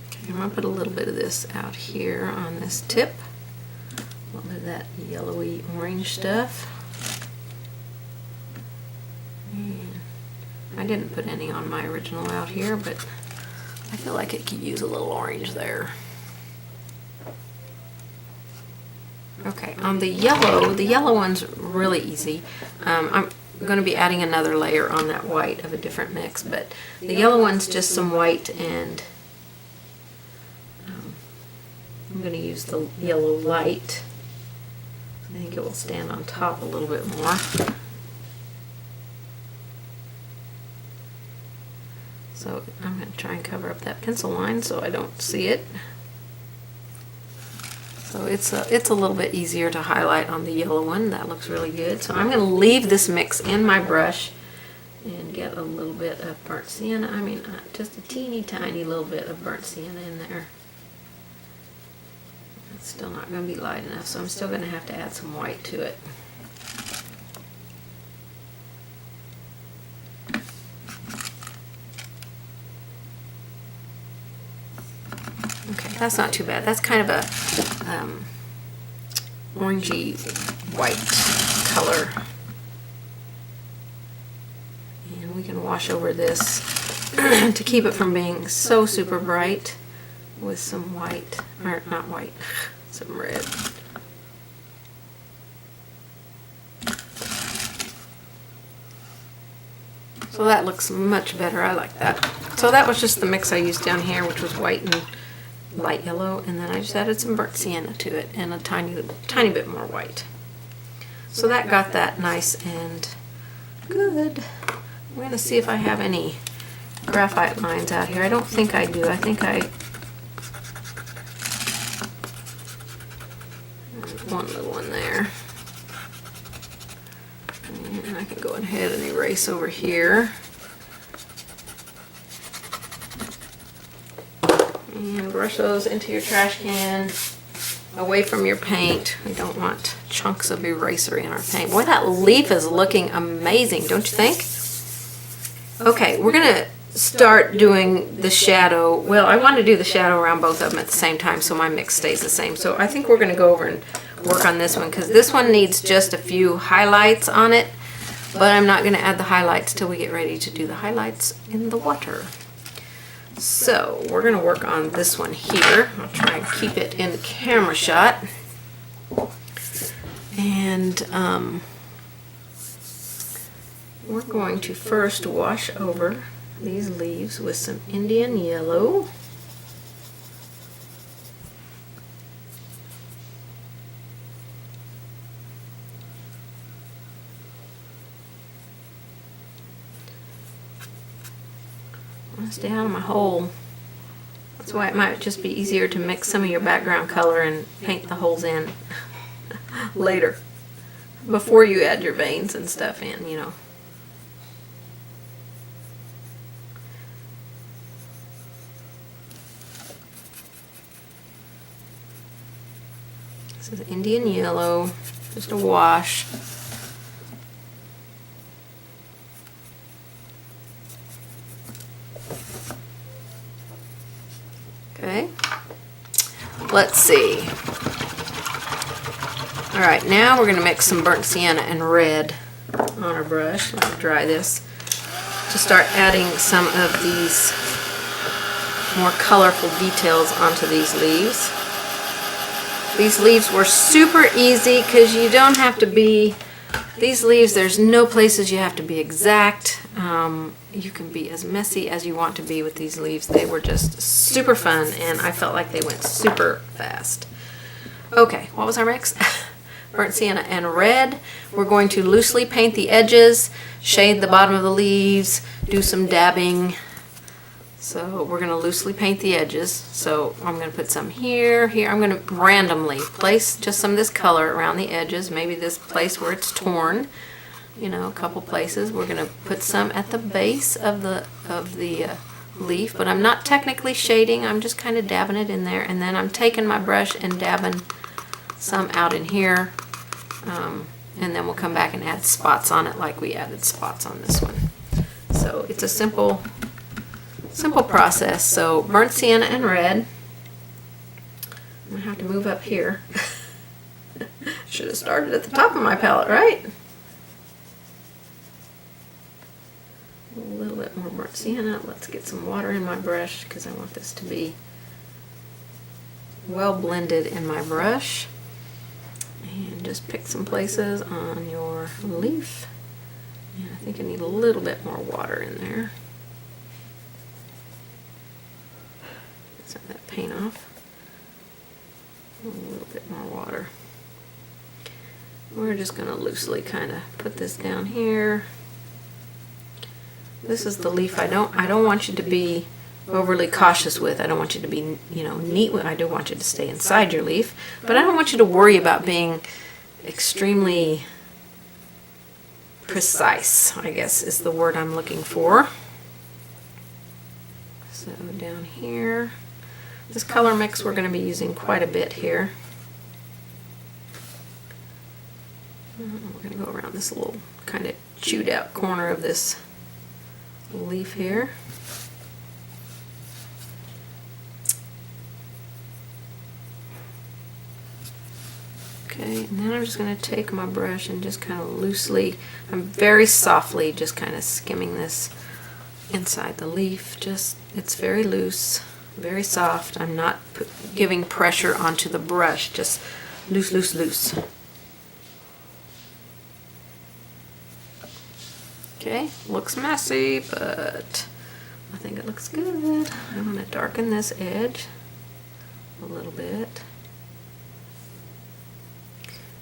Okay, I'm going to put a little bit of this out here on this tip. A little bit of that yellowy orange stuff. And I didn't put any on my original out here, but I feel like it could use a little orange there. Okay, on the yellow one's really easy. I'm going to be adding another layer on that white of a different mix, but the yellow one's just some white, and I'm going to use the yellow light. I think it will stand on top a little bit more. So I'm going to try and cover up that pencil line so I don't see it. So it's a little bit easier to highlight on the yellow one. That looks really good. So I'm going to leave this mix in my brush and get a little bit of burnt sienna. I mean, just a teeny tiny little bit of burnt sienna in there. It's still not going to be light enough, so I'm still going to have to add some white to it. Okay, that's not too bad. That's kind of a orangey white color. And we can wash over this to keep it from being so super bright with some white, or not white, some red. So that looks much better. I like that. So that was just the mix I used down here, which was white and light yellow, and then I just added some burnt sienna to it and a tiny bit more white. So that got that nice and good. I'm going to see if I have any graphite lines out here. I don't think I do. I think I one little one there. And I can go ahead and erase over here. And brush those into your trash can, away from your paint. We don't want chunks of eraser in our paint. Boy, that leaf is looking amazing, don't you think? Okay, we're going to start doing the shadow. Well, I want to do the shadow around both of them at the same time so my mix stays the same. So I think we're going to go over and work on this one, because this one needs just a few highlights on it, but I'm not going to add the highlights till we get ready to do the highlights in the water. So we're going to work on this one here. I'll try and keep it in the camera shot. And we're going to first wash over these leaves with some Indian yellow. Stay out of my hole. That's why it might just be easier to mix some of your background color and paint the holes in later, before you add your veins and stuff in, you know. This is Indian yellow, just a wash. Okay, let's see. All right, now we're going to mix some burnt sienna and red on our brush. Let me dry this to start adding some of these more colorful details onto these leaves. These leaves were super easy because you don't have to be, these leaves, there's no places you have to be exact. You can be as messy as you want to be with these leaves. They were just super fun, and I felt like they went super fast. Okay, what was our mix? Burnt sienna and red. We're going to loosely paint the edges, shade the bottom of the leaves, do some dabbing So we're going to loosely paint the edges. So I'm going to put some here, here. I'm going to randomly place just some of this color around the edges. Maybe this place where it's torn, you know, a couple places. We're going to put some at the base of the leaf, but I'm not technically shading. I'm just kind of dabbing it in there, and then I'm taking my brush and dabbing some out in here, and then we'll come back and add spots on it like we added spots on this one. So it's a simple process. So burnt sienna and red. I'm gonna have to move up here. Should have started at the top of my palette, right? A little bit more burnt sienna. Let's get some water in my brush because I want this to be well blended in my brush. And just pick some places on your leaf. And I think I need a little bit more water in there. Get some of that paint off. A little bit more water. We're just going to loosely kind of put this down here. This is the leaf I don't want you to be overly cautious with. I don't want you to be, you know, neat with. I do want you to stay inside your leaf, but I don't want you to worry about being extremely precise, I guess is the word I'm looking for. So down here, this color mix we're going to be using quite a bit here. We're going to go around this little kind of chewed out corner of this leaf here. Okay, and then I'm just going to take my brush and just kind of loosely, I'm very softly just kind of skimming this inside the leaf. Just, it's very loose, very soft. I'm not giving pressure onto the brush, just loose, loose, loose. Okay, looks messy, but I think it looks good. I'm going to darken this edge a little bit.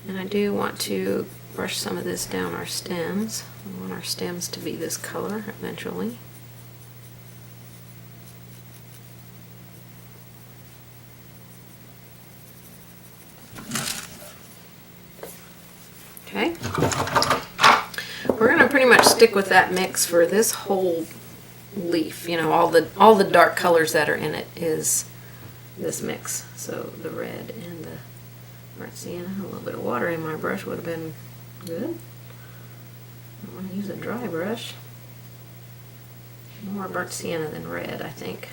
And I do want to brush some of this down our stems. I want our stems to be this color eventually. Okay. We're going to pretty much stick with that mix for this whole leaf. You know, all the dark colors that are in it is this mix. So the red and the burnt sienna. A little bit of water in my brush would have been good. I want to use a dry brush. More burnt sienna than red, I think.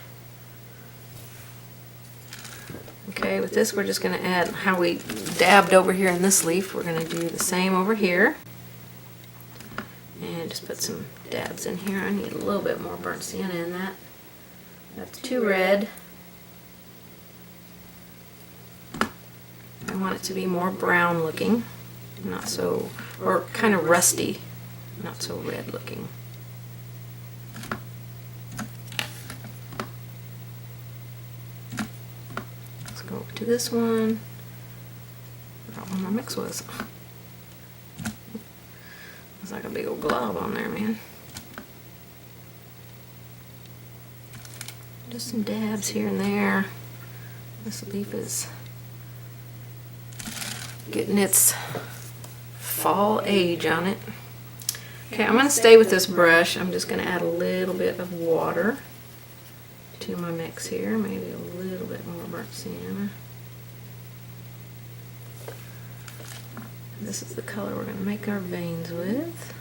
Okay, with this we're just going to add how we dabbed over here in this leaf. We're going to do the same over here. And just put some dabs in here. I need a little bit more burnt sienna in that. That's too red. I want it to be more brown looking, not so, or kind of rusty, not so red looking. Let's go over to this one. I forgot what my mix was. It's like a big old glob on there, man. Just some dabs here and there. This leaf is getting its fall age on it. Okay, I'm going to stay with this brush. I'm just going to add a little bit of water to my mix here. Maybe a little bit more burnt sienna. This is the color we're going to make our veins with.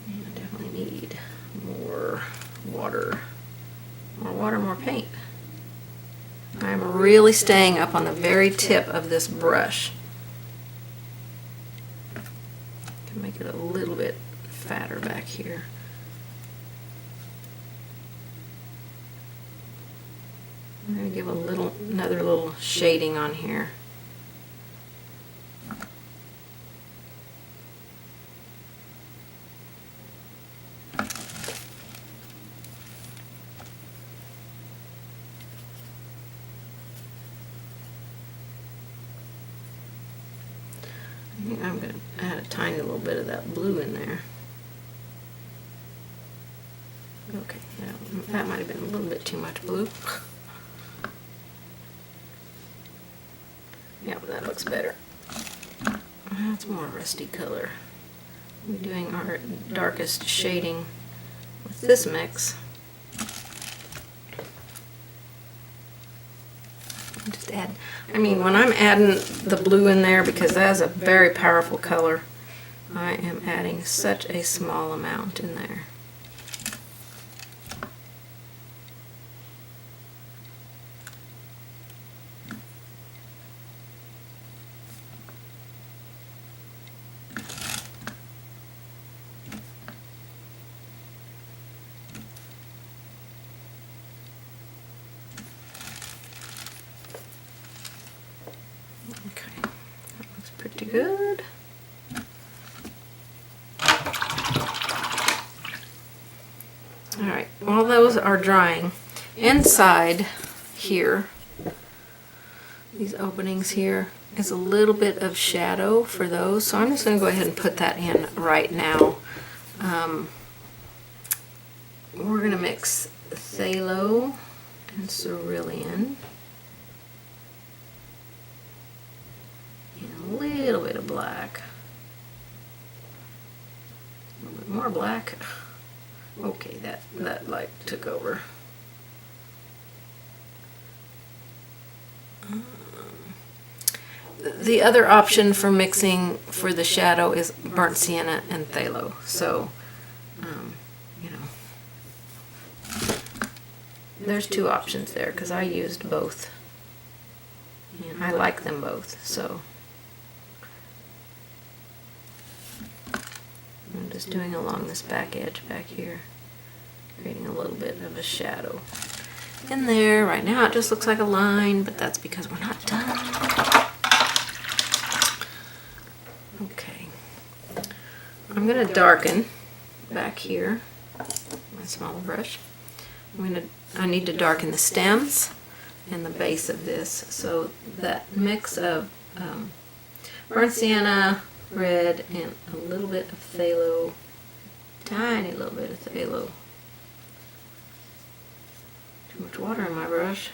And I definitely need more water. More water, more paint. I'm really staying up on the very tip of this brush to make it a little bit fatter back here. I'm going to give another little shading on here. I'm going to add a tiny little bit of that blue in there. Okay, that might have been a little bit too much blue. Yeah, that looks better. That's more rusty color. We're doing our darkest shading with this mix. Just add, I mean, when I'm adding the blue in there, because that's a very powerful color, I am adding such a small amount in there. Okay, that looks pretty good. Alright, while those are drying, inside here, these openings here, is a little bit of shadow for those, so I'm just going to go ahead and put that in right now. We're going to mix phthalo and cerulean. And a little bit of black. A little bit more black. Okay, that like took over. The other option for mixing for the shadow is burnt sienna and phthalo. So, you know, there's two options there because I used both. And I like them both, so I'm just doing along this back edge back here, creating a little bit of a shadow in there. Right now it just looks like a line, but that's because we're not done. Okay, I'm going to darken back here, my smaller brush. I need to darken the stems and the base of this, so that mix of burnt sienna, red, and a little bit of phthalo, tiny little bit of phthalo. Too much water in my brush.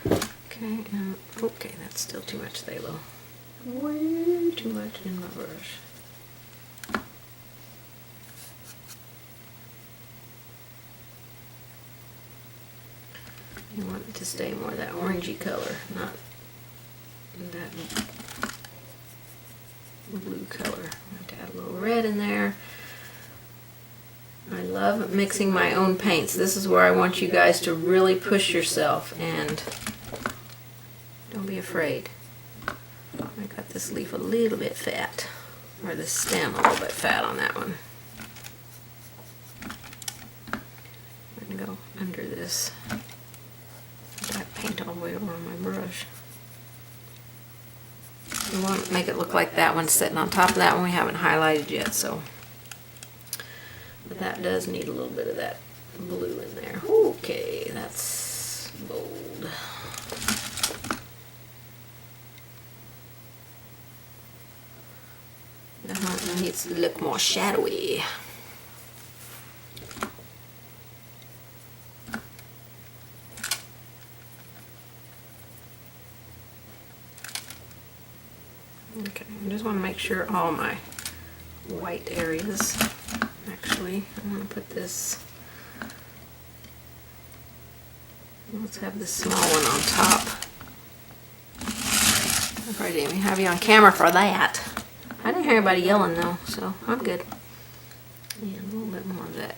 Okay, okay, that's still too much phthalo. Way too much in my brush. You want it to stay more that orangey color, not that blue color. I'm going to add a little red in there. I love mixing my own paints. This is where I want you guys to really push yourself and don't be afraid. I got this leaf a little bit fat, or the stem a little bit fat on that one. I'm going to go under this. I paint all the way over on my brush. We want to make it look like that one's sitting on top of that one. We haven't highlighted yet, so. But that does need a little bit of that blue in there. Okay, that's bold. That one needs to look more shadowy. Okay, I just want to make sure all my white areas, actually, I want to put this, let's have this small one on top. I probably didn't even have you on camera for that. I didn't hear anybody yelling though, so I'm good. And a little bit more of that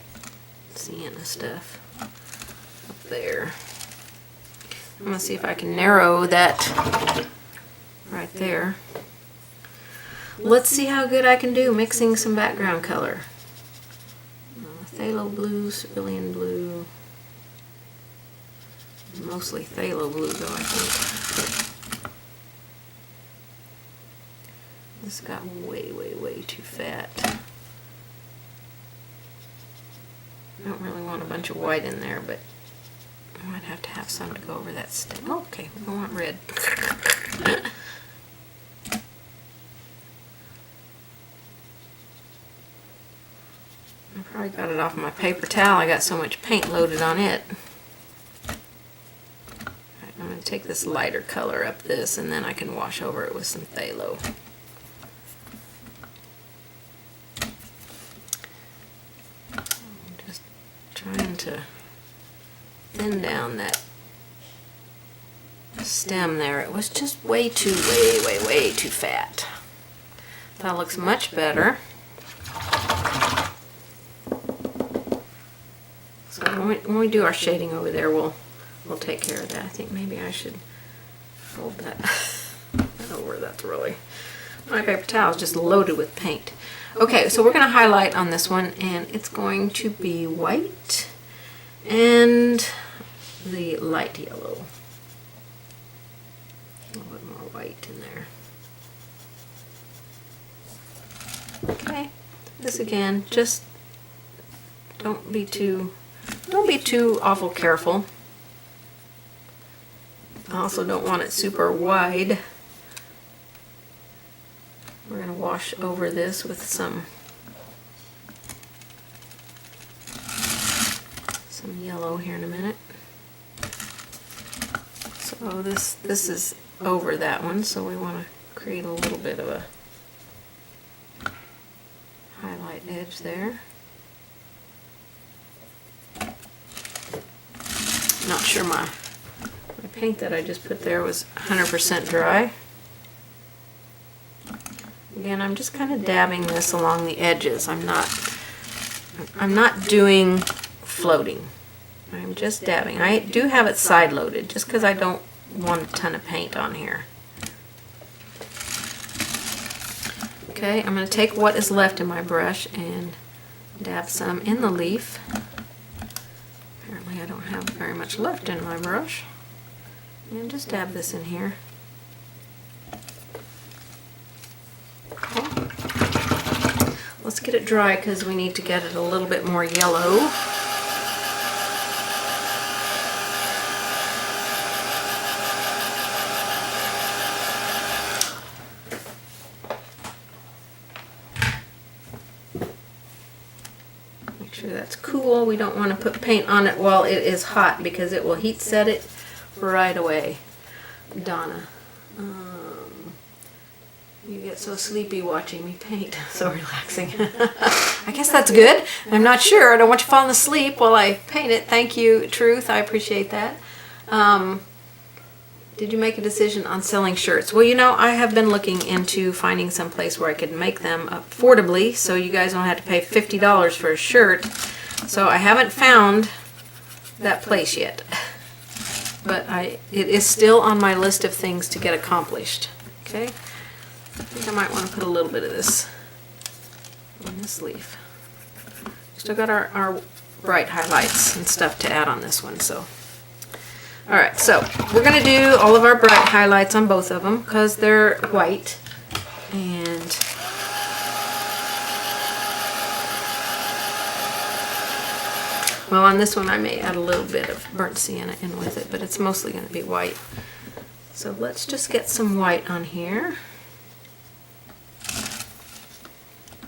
sienna stuff up there. I'm going to see if I can narrow that right there. Let's see how good I can do mixing some background color. Phthalo blue, cerulean blue. Mostly phthalo blue though, I think. This got way, way, way too fat. I don't really want a bunch of white in there, but I might might have to have some to go over that stem. Oh, okay, we don't want red. I probably got it off my paper towel. I got so much paint loaded on it. Alright, I'm going to take this lighter color up this, and then I can wash over it with some phthalo. I'm just trying to thin down that stem there. It was just way too fat. That looks much better. So when we do our shading over there, we'll take care of that. I think maybe I should fold that over. That's really, my paper towel is just loaded with paint. Okay, so we're going to highlight on this one, and it's going to be white and the light yellow. A little bit more white in there. Okay, this again, just don't be too awful careful. I also don't want it super wide. We're going to wash over this with some yellow here in a minute. So this is over that one, so we want to create a little bit of a highlight edge there. Not sure my paint that I just put there was 100% dry. Again, I'm just kind of dabbing this along the edges. I'm not doing floating. I'm just dabbing. I do have it side loaded just because I don't want a ton of paint on here. Okay, I'm going to take what is left in my brush and dab some in the leaf. Apparently I don't have very much left in my brush. And just dab this in here. Okay. Let's get it dry because we need to get it a little bit more yellow. Make sure that's cool. We don't want to put paint on it while it is hot because it will heat set it right away. Donna, you get so sleepy watching me paint. So relaxing. I guess that's good. I'm not sure. I don't want you falling asleep while I paint it. Thank you, Truth. I appreciate that. Did you make a decision on selling shirts? Well, you know, I have been looking into finding some place where I could make them affordably so you guys don't have to pay $50 for a shirt. So I haven't found that place yet. But it is still on my list of things to get accomplished. Okay? I think I might want to put a little bit of this on this leaf. Still got our bright highlights and stuff to add on this one, so. Alright, so we're going to do all of our bright highlights on both of them because they're white. And well, on this one I may add a little bit of burnt sienna in with it, but it's mostly going to be white. So let's just get some white on here.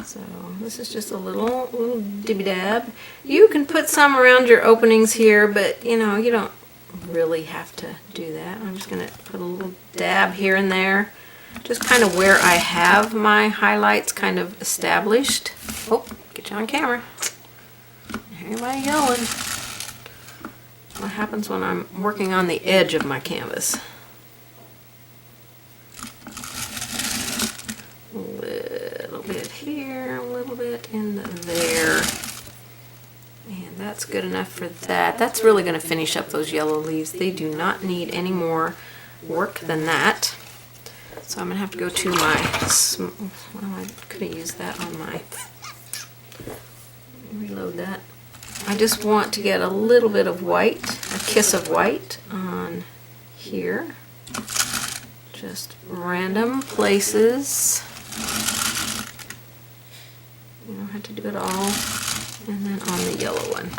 So this is just a little dibby dab. You can put some around your openings here, but you know, you don't really have to do that. I'm just going to put a little dab here and there, just kind of where I have my highlights kind of established. Oh, get you on camera. Everybody yelling. What happens when I'm working on the edge of my canvas? A little bit here, a little bit in there. And that's good enough for that. That's really going to finish up those yellow leaves. They do not need any more work than that. So I'm going to have to go to my, well, I could have used that on my, reload that. I just want to get a little bit of white, a kiss of white on here. Just random places. You don't have to do it all. And then on the yellow one.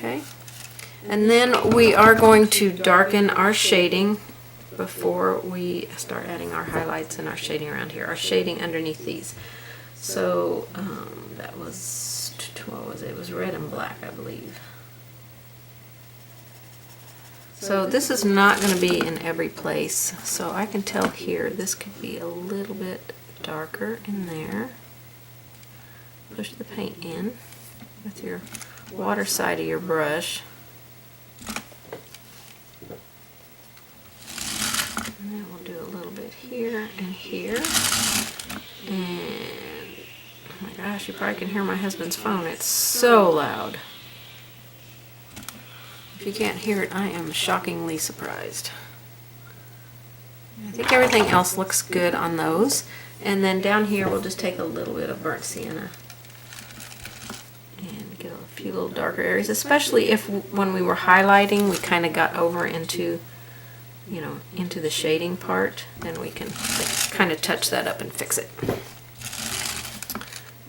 Okay. And then we are going to darken our shading before we start adding our highlights and our shading around here. Our shading underneath these. So that was, what was it? It was red and black, I believe. So this is not going to be in every place. So I can tell here this could be a little bit darker in there. Push the paint in with your water side of your brush. And then we'll do a little bit here and here. And oh my gosh, you probably can hear my husband's phone. It's so loud. If you can't hear it, I am shockingly surprised. I think everything else looks good on those. And then down here we'll just take a little bit of burnt sienna and get a few little darker areas, especially if when we were highlighting we kind of got over into, you know, into the shading part, then we can kind of touch that up and fix it.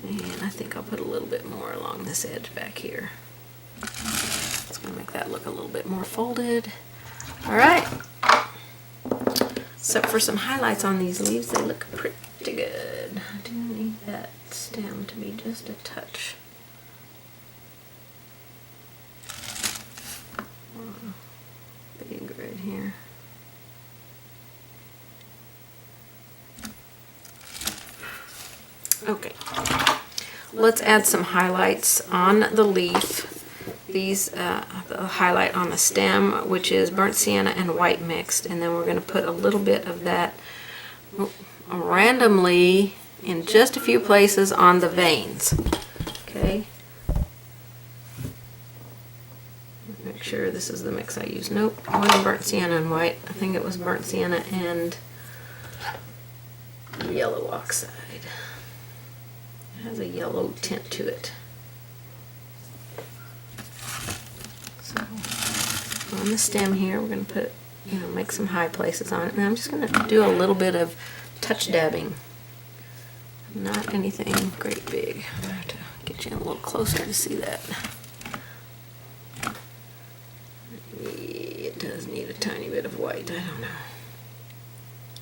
And I think I'll put a little bit more along this edge back here. It's going to make that look a little bit more folded. All right. Except for some highlights on these leaves, they look pretty good. I do need that stem to be just a touch. Big right here. Okay. Let's add some highlights on the leaf. These, the highlight on the stem, which is burnt sienna and white mixed, and then we're going to put a little bit of that randomly in just a few places on the veins. Okay. Make sure this is the mix I use. Nope, it wasn't burnt sienna and white. I think it was burnt sienna and yellow oxide. It has a yellow tint to it. On the stem here, we're going to put, you know, make some high places on it. And I'm just going to do a little bit of touch dabbing. Not anything great big. I'm going to have to get you in a little closer to see that. It does need a tiny bit of white. I don't know.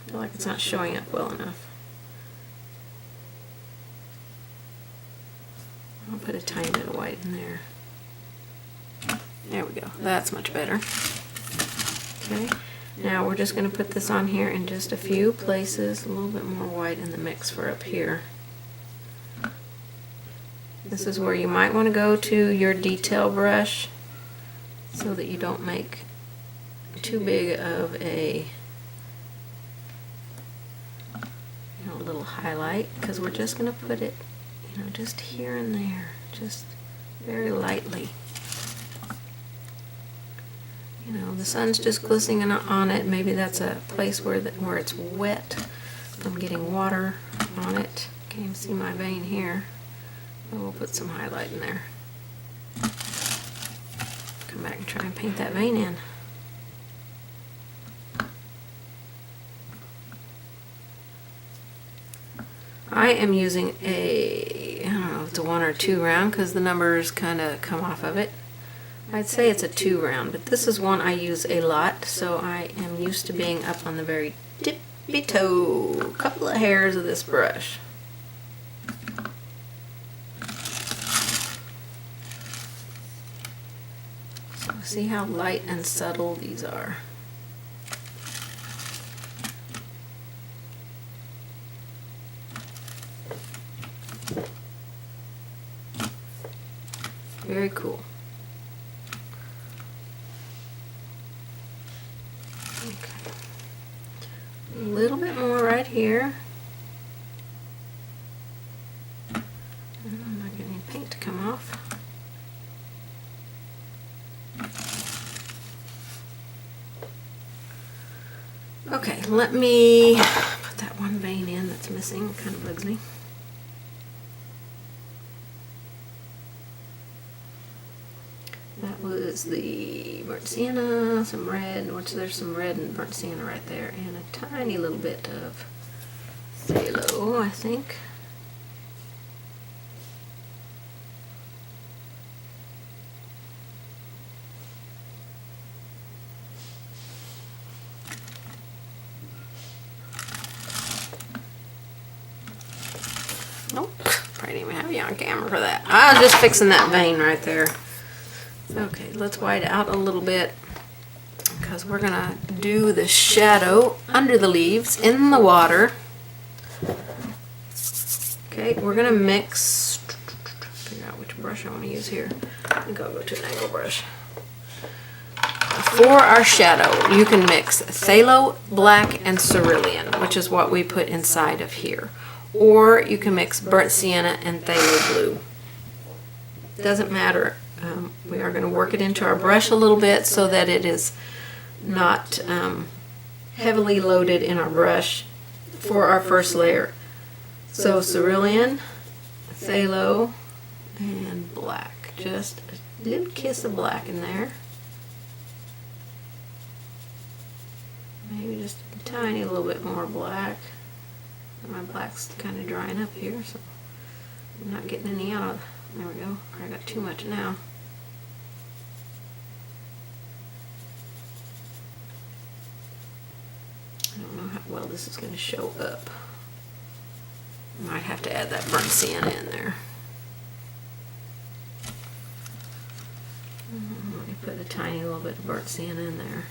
I feel like it's not showing up well enough. I'll put a tiny bit of white in there. There we go. That's much better. Okay. Now we're just going to put this on here in just a few places. A little bit more white in the mix for up here. This is where you might want to go to your detail brush so that you don't make too big of a, you know, little highlight, because we're just going to put it, you know, just here and there, just very lightly. You know, the sun's just glistening on it. Maybe that's a place where it's wet from getting water on it. Can't even see my vein here. But we'll put some highlight in there. Come back and try and paint that vein in. I am using a, I don't know if it's a 1 or 2 round because the numbers kind of come off of it. I'd say it's a 2 round, but this is one I use a lot, so I am used to being up on the very tippy toe, couple of hairs of this brush. So see how light and subtle these are. Very cool. Okay. A little bit more right here. I'm not getting any paint to come off. Okay, let me put that one vein in that's missing. It kind of bugs me. That was the burnt sienna, some red, which there's some red and burnt sienna right there, and a tiny little bit of phthalo, I think. on camera for that. I was just fixing that vein right there. Okay, let's white out a little bit because we're gonna do the shadow under the leaves in the water. Okay, we're gonna mix, figure out which brush I want to use here. I think I'll go to an angle brush. For our shadow, you can mix phthalo black and cerulean, which is what we put inside of here. Or you can mix burnt sienna and phthalo blue. Doesn't matter. We are going to work it into our brush a little bit so that it is not heavily loaded in our brush for our first layer. So cerulean, phthalo, and black. Just a little kiss of black in there. Maybe just a tiny little bit more black. My black's kind of drying up here, so I'm not getting any out. There we go. I got too much now. I don't know how well this is going to show up. Might have to add that burnt sienna in there. Let me put a tiny little bit of burnt sienna in there.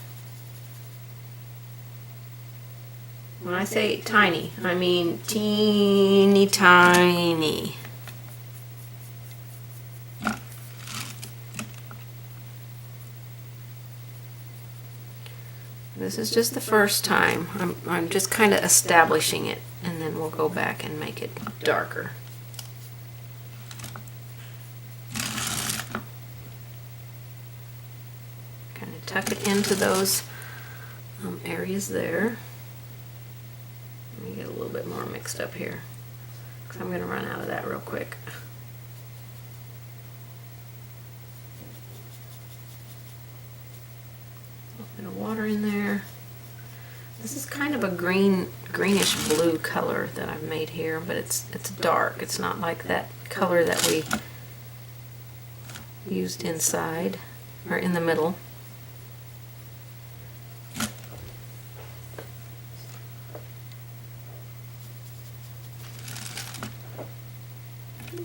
When I say tiny, I mean teeny tiny. This is just the first time. I'm just kind of establishing it, and then we'll go back and make it darker. Kind of tuck it into those areas there. Let me get a little bit more mixed up here, because I'm going to run out of that real quick. A little bit of water in there. This is kind of a greenish blue color that I've made here, but it's dark. It's not like that color that we used inside or in the middle.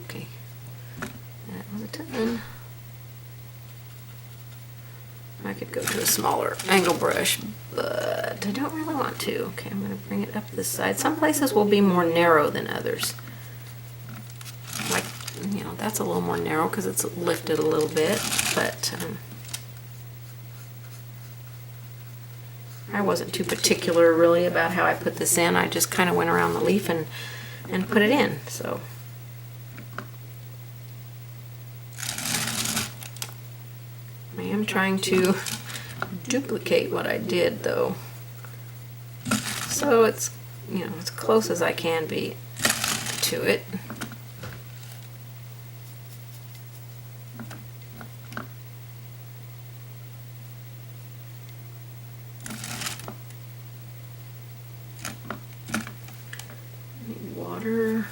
Okay, that was a ton. I could go to a smaller angle brush, but I don't really want to. Okay, I'm going to bring it up this side. Some places will be more narrow than others. Like, you know, that's a little more narrow because it's lifted a little bit, but I wasn't too particular really about how I put this in. I just kind of went around the leaf and put it in. So I am trying to duplicate what I did, though, so it's, you know, as close as I can be to it. Need water.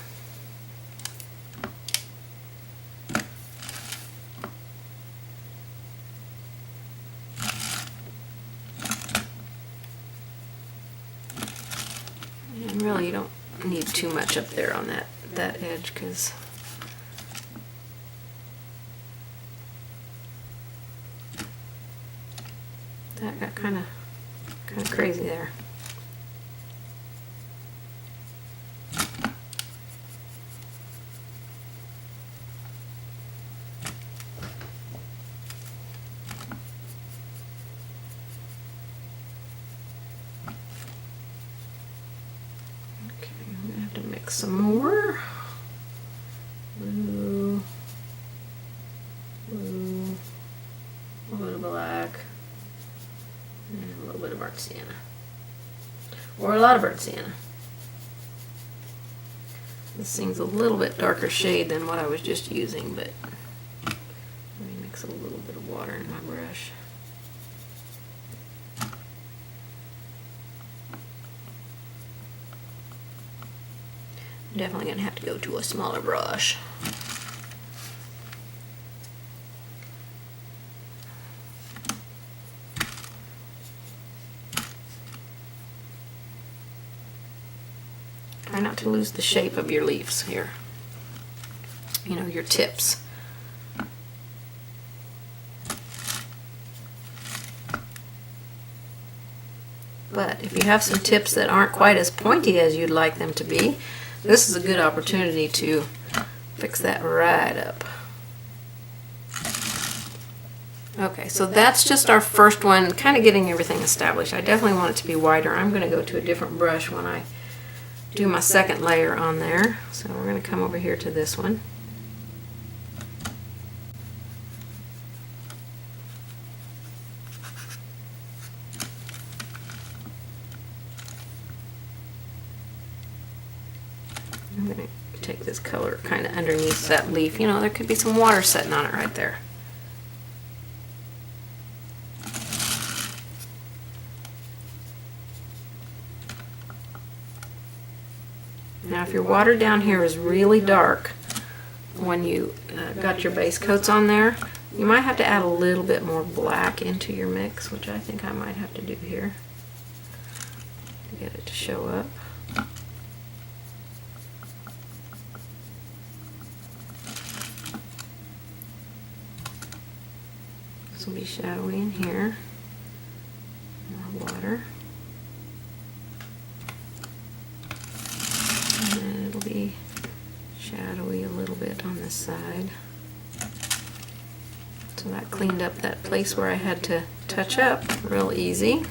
And really, you don't need too much up there on that edge, because that got kind of crazy there. Some more blue, blue, a little bit of black, and a little bit of burnt sienna, or a lot of burnt sienna. This seems a little bit darker shade than what I was just using, but let me mix a little bit of water in my brush. Definitely going to have to go to a smaller brush. Try not to lose the shape of your leaves here. you know, your tips. But if you have some tips that aren't quite as pointy as you'd like them to be, this is a good opportunity to fix that right up. Okay, so that's just our first one, kind of getting everything established. I definitely want it to be wider. I'm going to go to a different brush when I do my second layer on there. So we're going to come over here to this one. I'm going to take this color kind of underneath that leaf. You know, there could be some water setting on it right there. Now if your water down here is really dark when you got your base coats on there, you might have to add a little bit more black into your mix, which I think I might have to do here to get it to show up. This will be shadowy in here. More water. And it'll be shadowy a little bit on this side. So that cleaned up that place where I had to touch up real easy.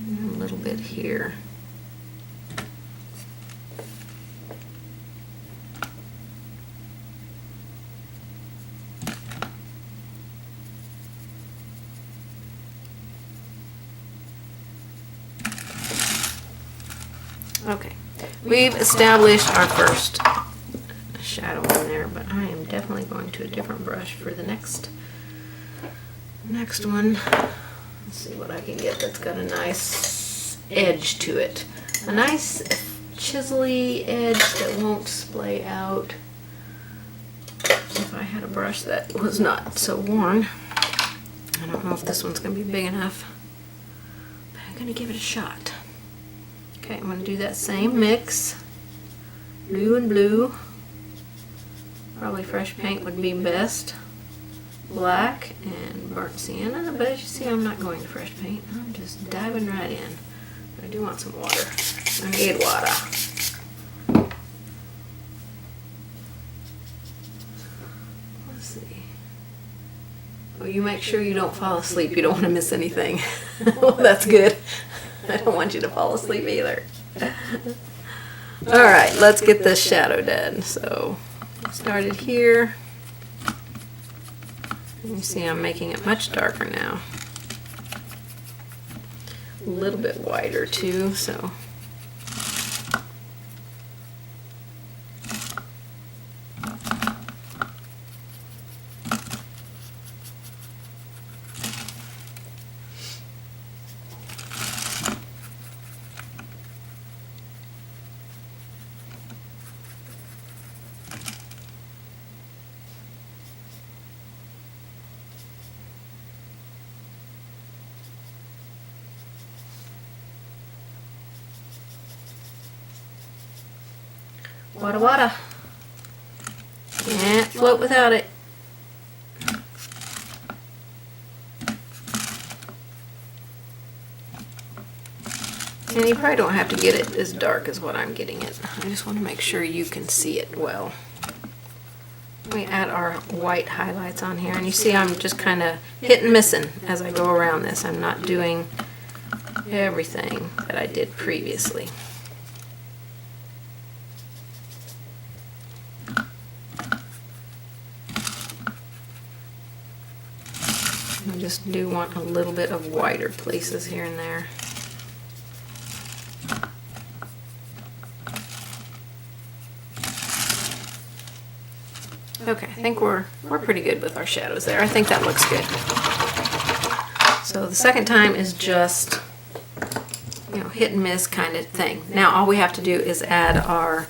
And a little bit here. Okay, we've established our first shadow in there, but I am definitely going to a different brush for the next one. Let's see what I can get that's got a nice edge to it. A nice chisel-y edge that won't splay out. If I had a brush that was not so worn. I don't know if this one's going to be big enough, but I'm going to give it a shot. Okay, I'm going to do that same mix, blue and blue. Probably fresh paint would be best. Black and burnt sienna, but as you see, I'm not going to fresh paint. I'm just diving right in. But I do want some water. I need water. Let's see. Oh, you make sure you don't fall asleep. You don't want to miss anything. Well, that's good. I don't want you to fall asleep either. Alright, let's get this shadow done. So, I started here. You see I'm making it much darker now. A little bit wider too, so. Wada wada. Can't float without it. And you probably don't have to get it as dark as what I'm getting it. I just want to make sure you can see it well. We add our white highlights on here, and you see I'm just kind of hit and missing as I go around this. I'm not doing everything that I did previously. I just do want a little bit of wider places here and there. Okay, I think we're pretty good with our shadows there. I think that looks good. So the second time is just, you know, hit and miss kind of thing. Now all we have to do is add our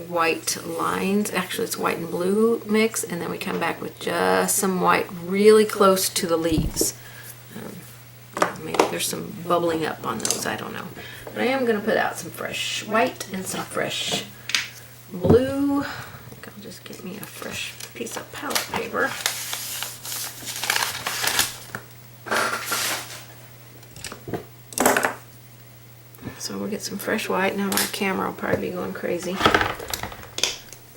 white lines. Actually, it's white and blue mix, and then we come back with just some white really close to the leaves. Maybe there's some bubbling up on those, I don't know. But I am going to put out some fresh white and some fresh blue. I think I'll just get me a fresh piece of palette paper. So we'll get some fresh white. Now my camera will probably be going crazy.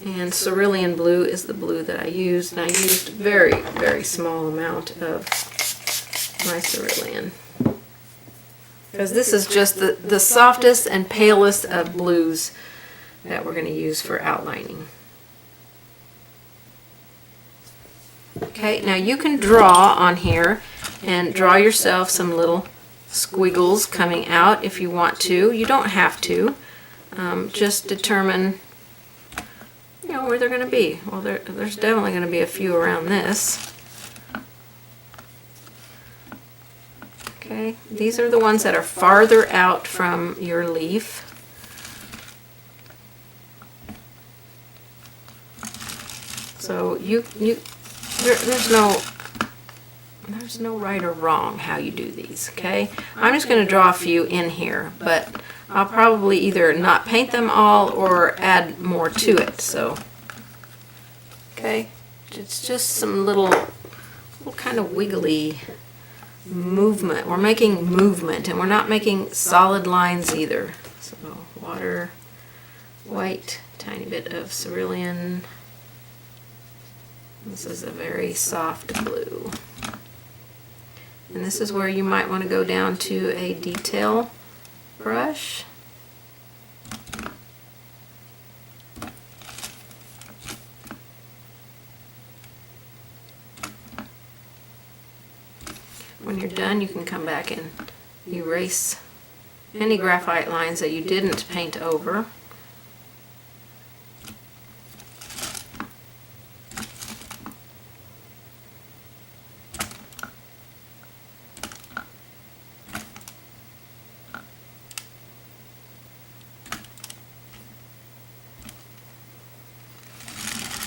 And cerulean blue is the blue that I used, and I used a very, very small amount of my cerulean. Because this is just the softest and palest of blues that we're going to use for outlining. Okay, now you can draw on here and draw yourself some little squiggles coming out if you want to. You don't have to. Just determine, you know, where they're going to be. Well, there's definitely going to be a few around this. Okay, these are the ones that are farther out from your leaf. So there's no right or wrong how you do these, okay? I'm just going to draw a few in here, but I'll probably either not paint them all or add more to it, so. Okay, it's just some little kind of wiggly movement. We're making movement, and we're not making solid lines either. So water, white, tiny bit of cerulean. This is a very soft blue. And this is where you might want to go down to a detail brush. When you're done, you can come back and erase any graphite lines that you didn't paint over.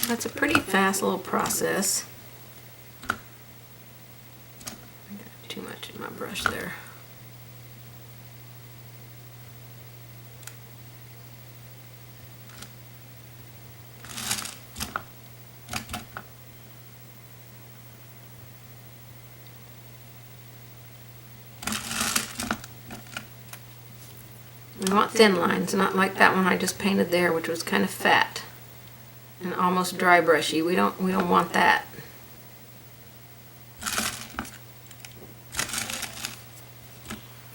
That's a pretty fast little process. I got too much in my brush there. We want thin lines, not like that one I just painted there, which was kind of fat and almost dry brushy. We don't want that.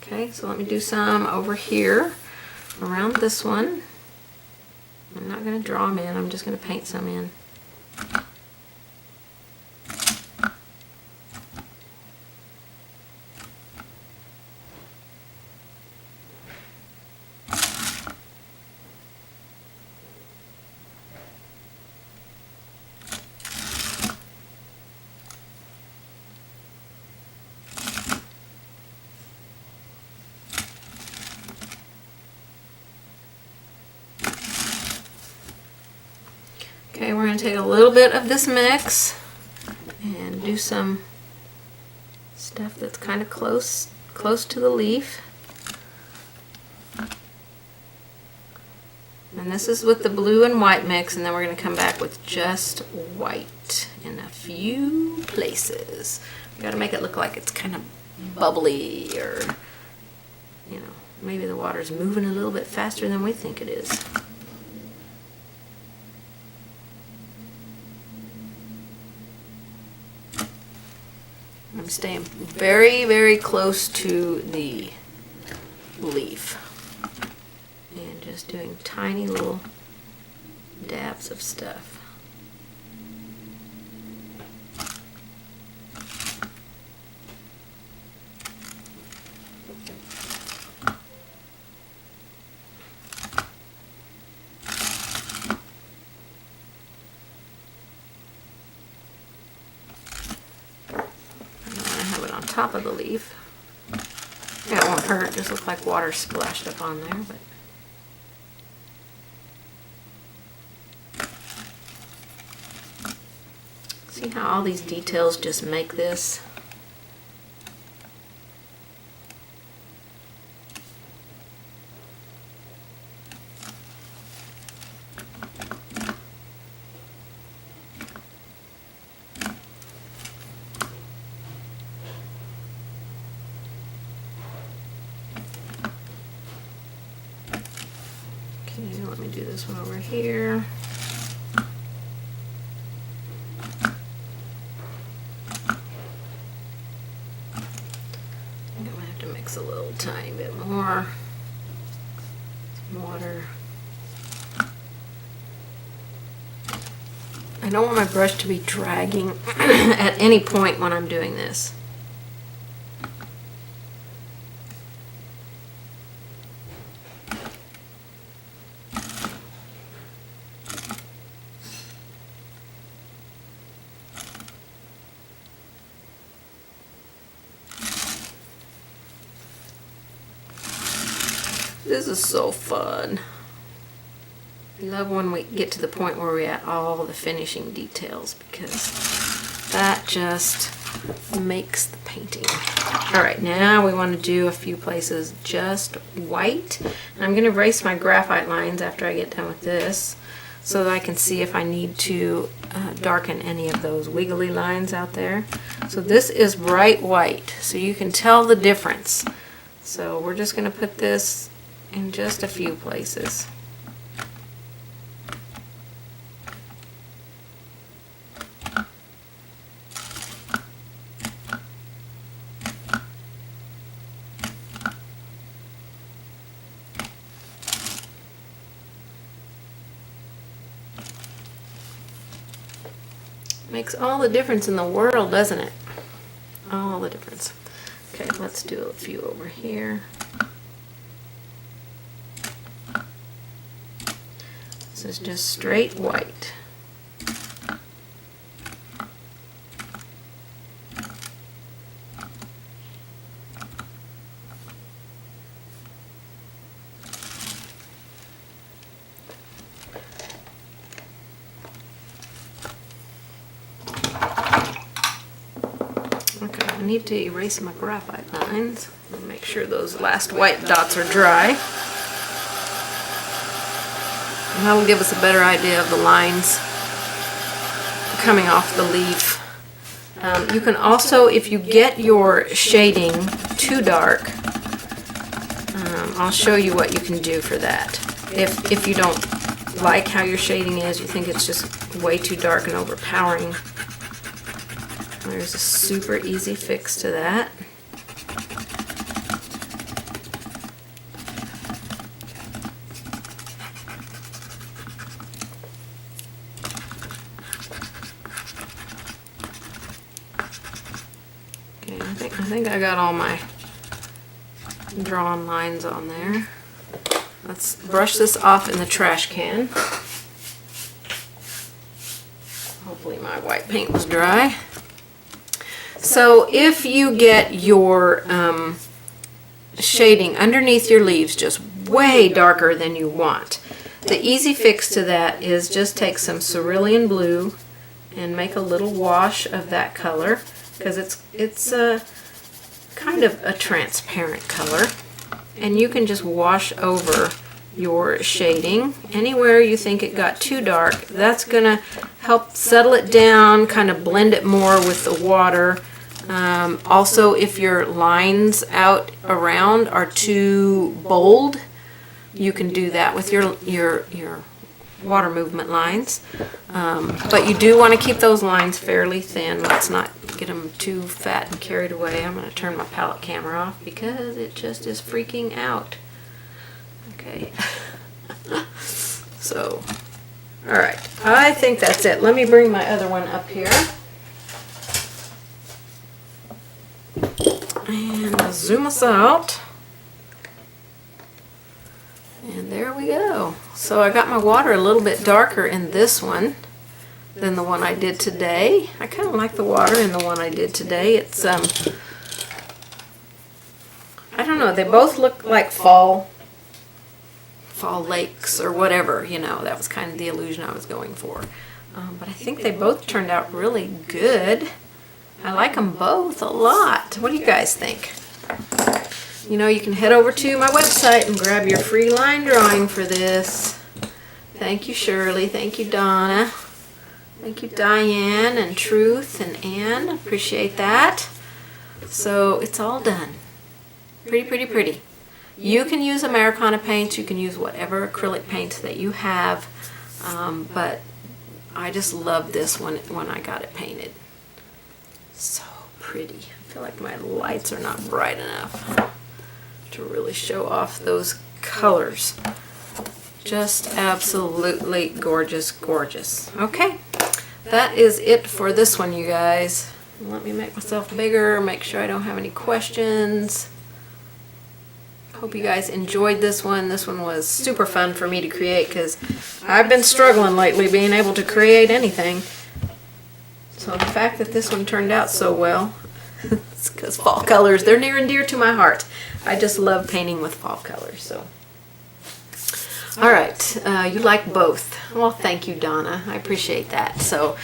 Okay, so let me do some over here around this one. I'm not going to draw them in, I'm just going to paint some in. Okay, we're going to take a little bit of this mix and do some stuff that's kind of close to the leaf. And this is with the blue and white mix, and then we're going to come back with just white in a few places. We got to make it look like it's kind of bubbly, or, you know, maybe the water's moving a little bit faster than we think it is. I'm staying very, very close to the leaf and just doing tiny little dabs of stuff. Top of the leaf. Yeah, it won't hurt, just look like water splashed up on there, but see how all these details just make this? Okay, let me do this one over here. I'm gonna have to mix a little tiny bit more. Some water. I don't want my brush to be dragging at any point when I'm doing this. This is so fun. I love when we get to the point where we add all the finishing details, because that just makes the painting. Alright, now we want to do a few places just white. And I'm going to erase my graphite lines after I get done with this, so that I can see if I need to darken any of those wiggly lines out there. So this is bright white, so you can tell the difference. So we're just going to put this in just a few places. Makes all the difference in the world, doesn't it? All the difference. Okay, let's do a few over here. This is just straight white. Okay, I need to erase my graphite lines and make sure those last white dots are dry. And that'll give us a better idea of the lines coming off the leaf. You can also, if you get your shading too dark, I'll show you what you can do for that. If you don't like how your shading is, you think it's just way too dark and overpowering, there's a super easy fix to that. Okay, I think I got all my drawn lines on there. Let's brush this off in the trash can. Hopefully my white paint was dry. So if you get your shading underneath your leaves just way darker than you want, the easy fix to that is just take some cerulean blue and make a little wash of that color, because it's a kind of a transparent color, and you can just wash over your shading anywhere you think it got too dark. That's gonna help settle it down, kind of blend it more with the water. Also, if your lines out around are too bold, you can do that with your water movement lines. But you do want to keep those lines fairly thin. Let's not get them too fat and carried away. I'm going to turn my palette camera off because it just is freaking out. Okay. So, alright. I think that's it. Let me bring my other one up here. And I'll zoom us out. And there we go. So I got my water a little bit darker in this one than the one I did today. I kind of like the water in the one I did today. It's, I don't know, they both look like fall lakes or whatever, you know. That was kind of the illusion I was going for. But I think they both turned out really good. I like them both a lot. What do you guys think? You know, you can head over to my website and grab your free line drawing for this. Thank you, Shirley. Thank you, Donna. Thank you, Diane and Truth and Ann. Appreciate that. So it's all done. Pretty, pretty, pretty. You can use Americana paints, you can use whatever acrylic paints that you have, but I just love this one when I got it painted. So pretty. I feel like my lights are not bright enough to really show off those colors. Just absolutely gorgeous, gorgeous. Okay, that is it for this one, you guys. Let me make myself bigger, make sure I don't have any questions. Hope you guys enjoyed this one. This one was super fun for me to create because I've been struggling lately being able to create anything. So the fact that this one turned out so well, it's because fall colors, they're near and dear to my heart. I just love painting with fall colors. So, all right, you like both. Well, thank you, Donna. I appreciate that. So,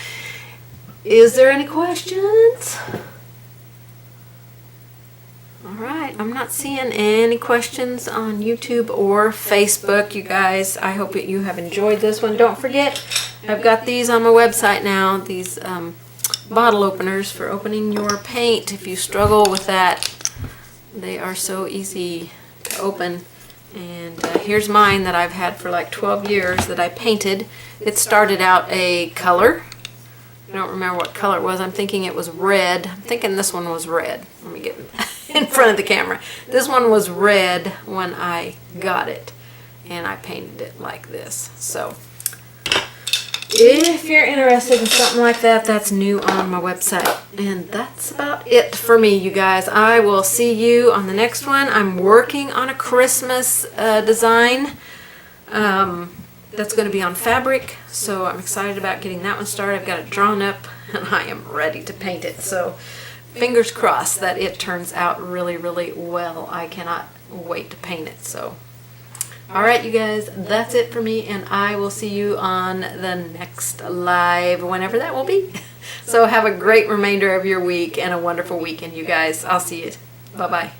is there any questions? Alright, I'm not seeing any questions on YouTube or Facebook, you guys. I hope that you have enjoyed this one. Don't forget, I've got these on my website now, these bottle openers for opening your paint. If you struggle with that, they are so easy to open. And here's mine that I've had for like 12 years that I painted. It started out a color. I don't remember what color it was. I'm thinking it was red. I'm thinking this one was red. Let me get in front of the camera. This one was red when I got it, and I painted it like this. So if you're interested in something like that, that's new on my website. And that's about it for me, you guys. I will see you on the next one. I'm working on a Christmas design that's going to be on fabric, so I'm excited about getting that one started. I've got it drawn up and I am ready to paint it. So fingers crossed that it turns out really, really well. I cannot wait to paint it. So, alright, you guys, that's it for me, and I will see you on the next live, whenever that will be. So have a great remainder of your week and a wonderful weekend, you guys. I'll see you. Bye-bye.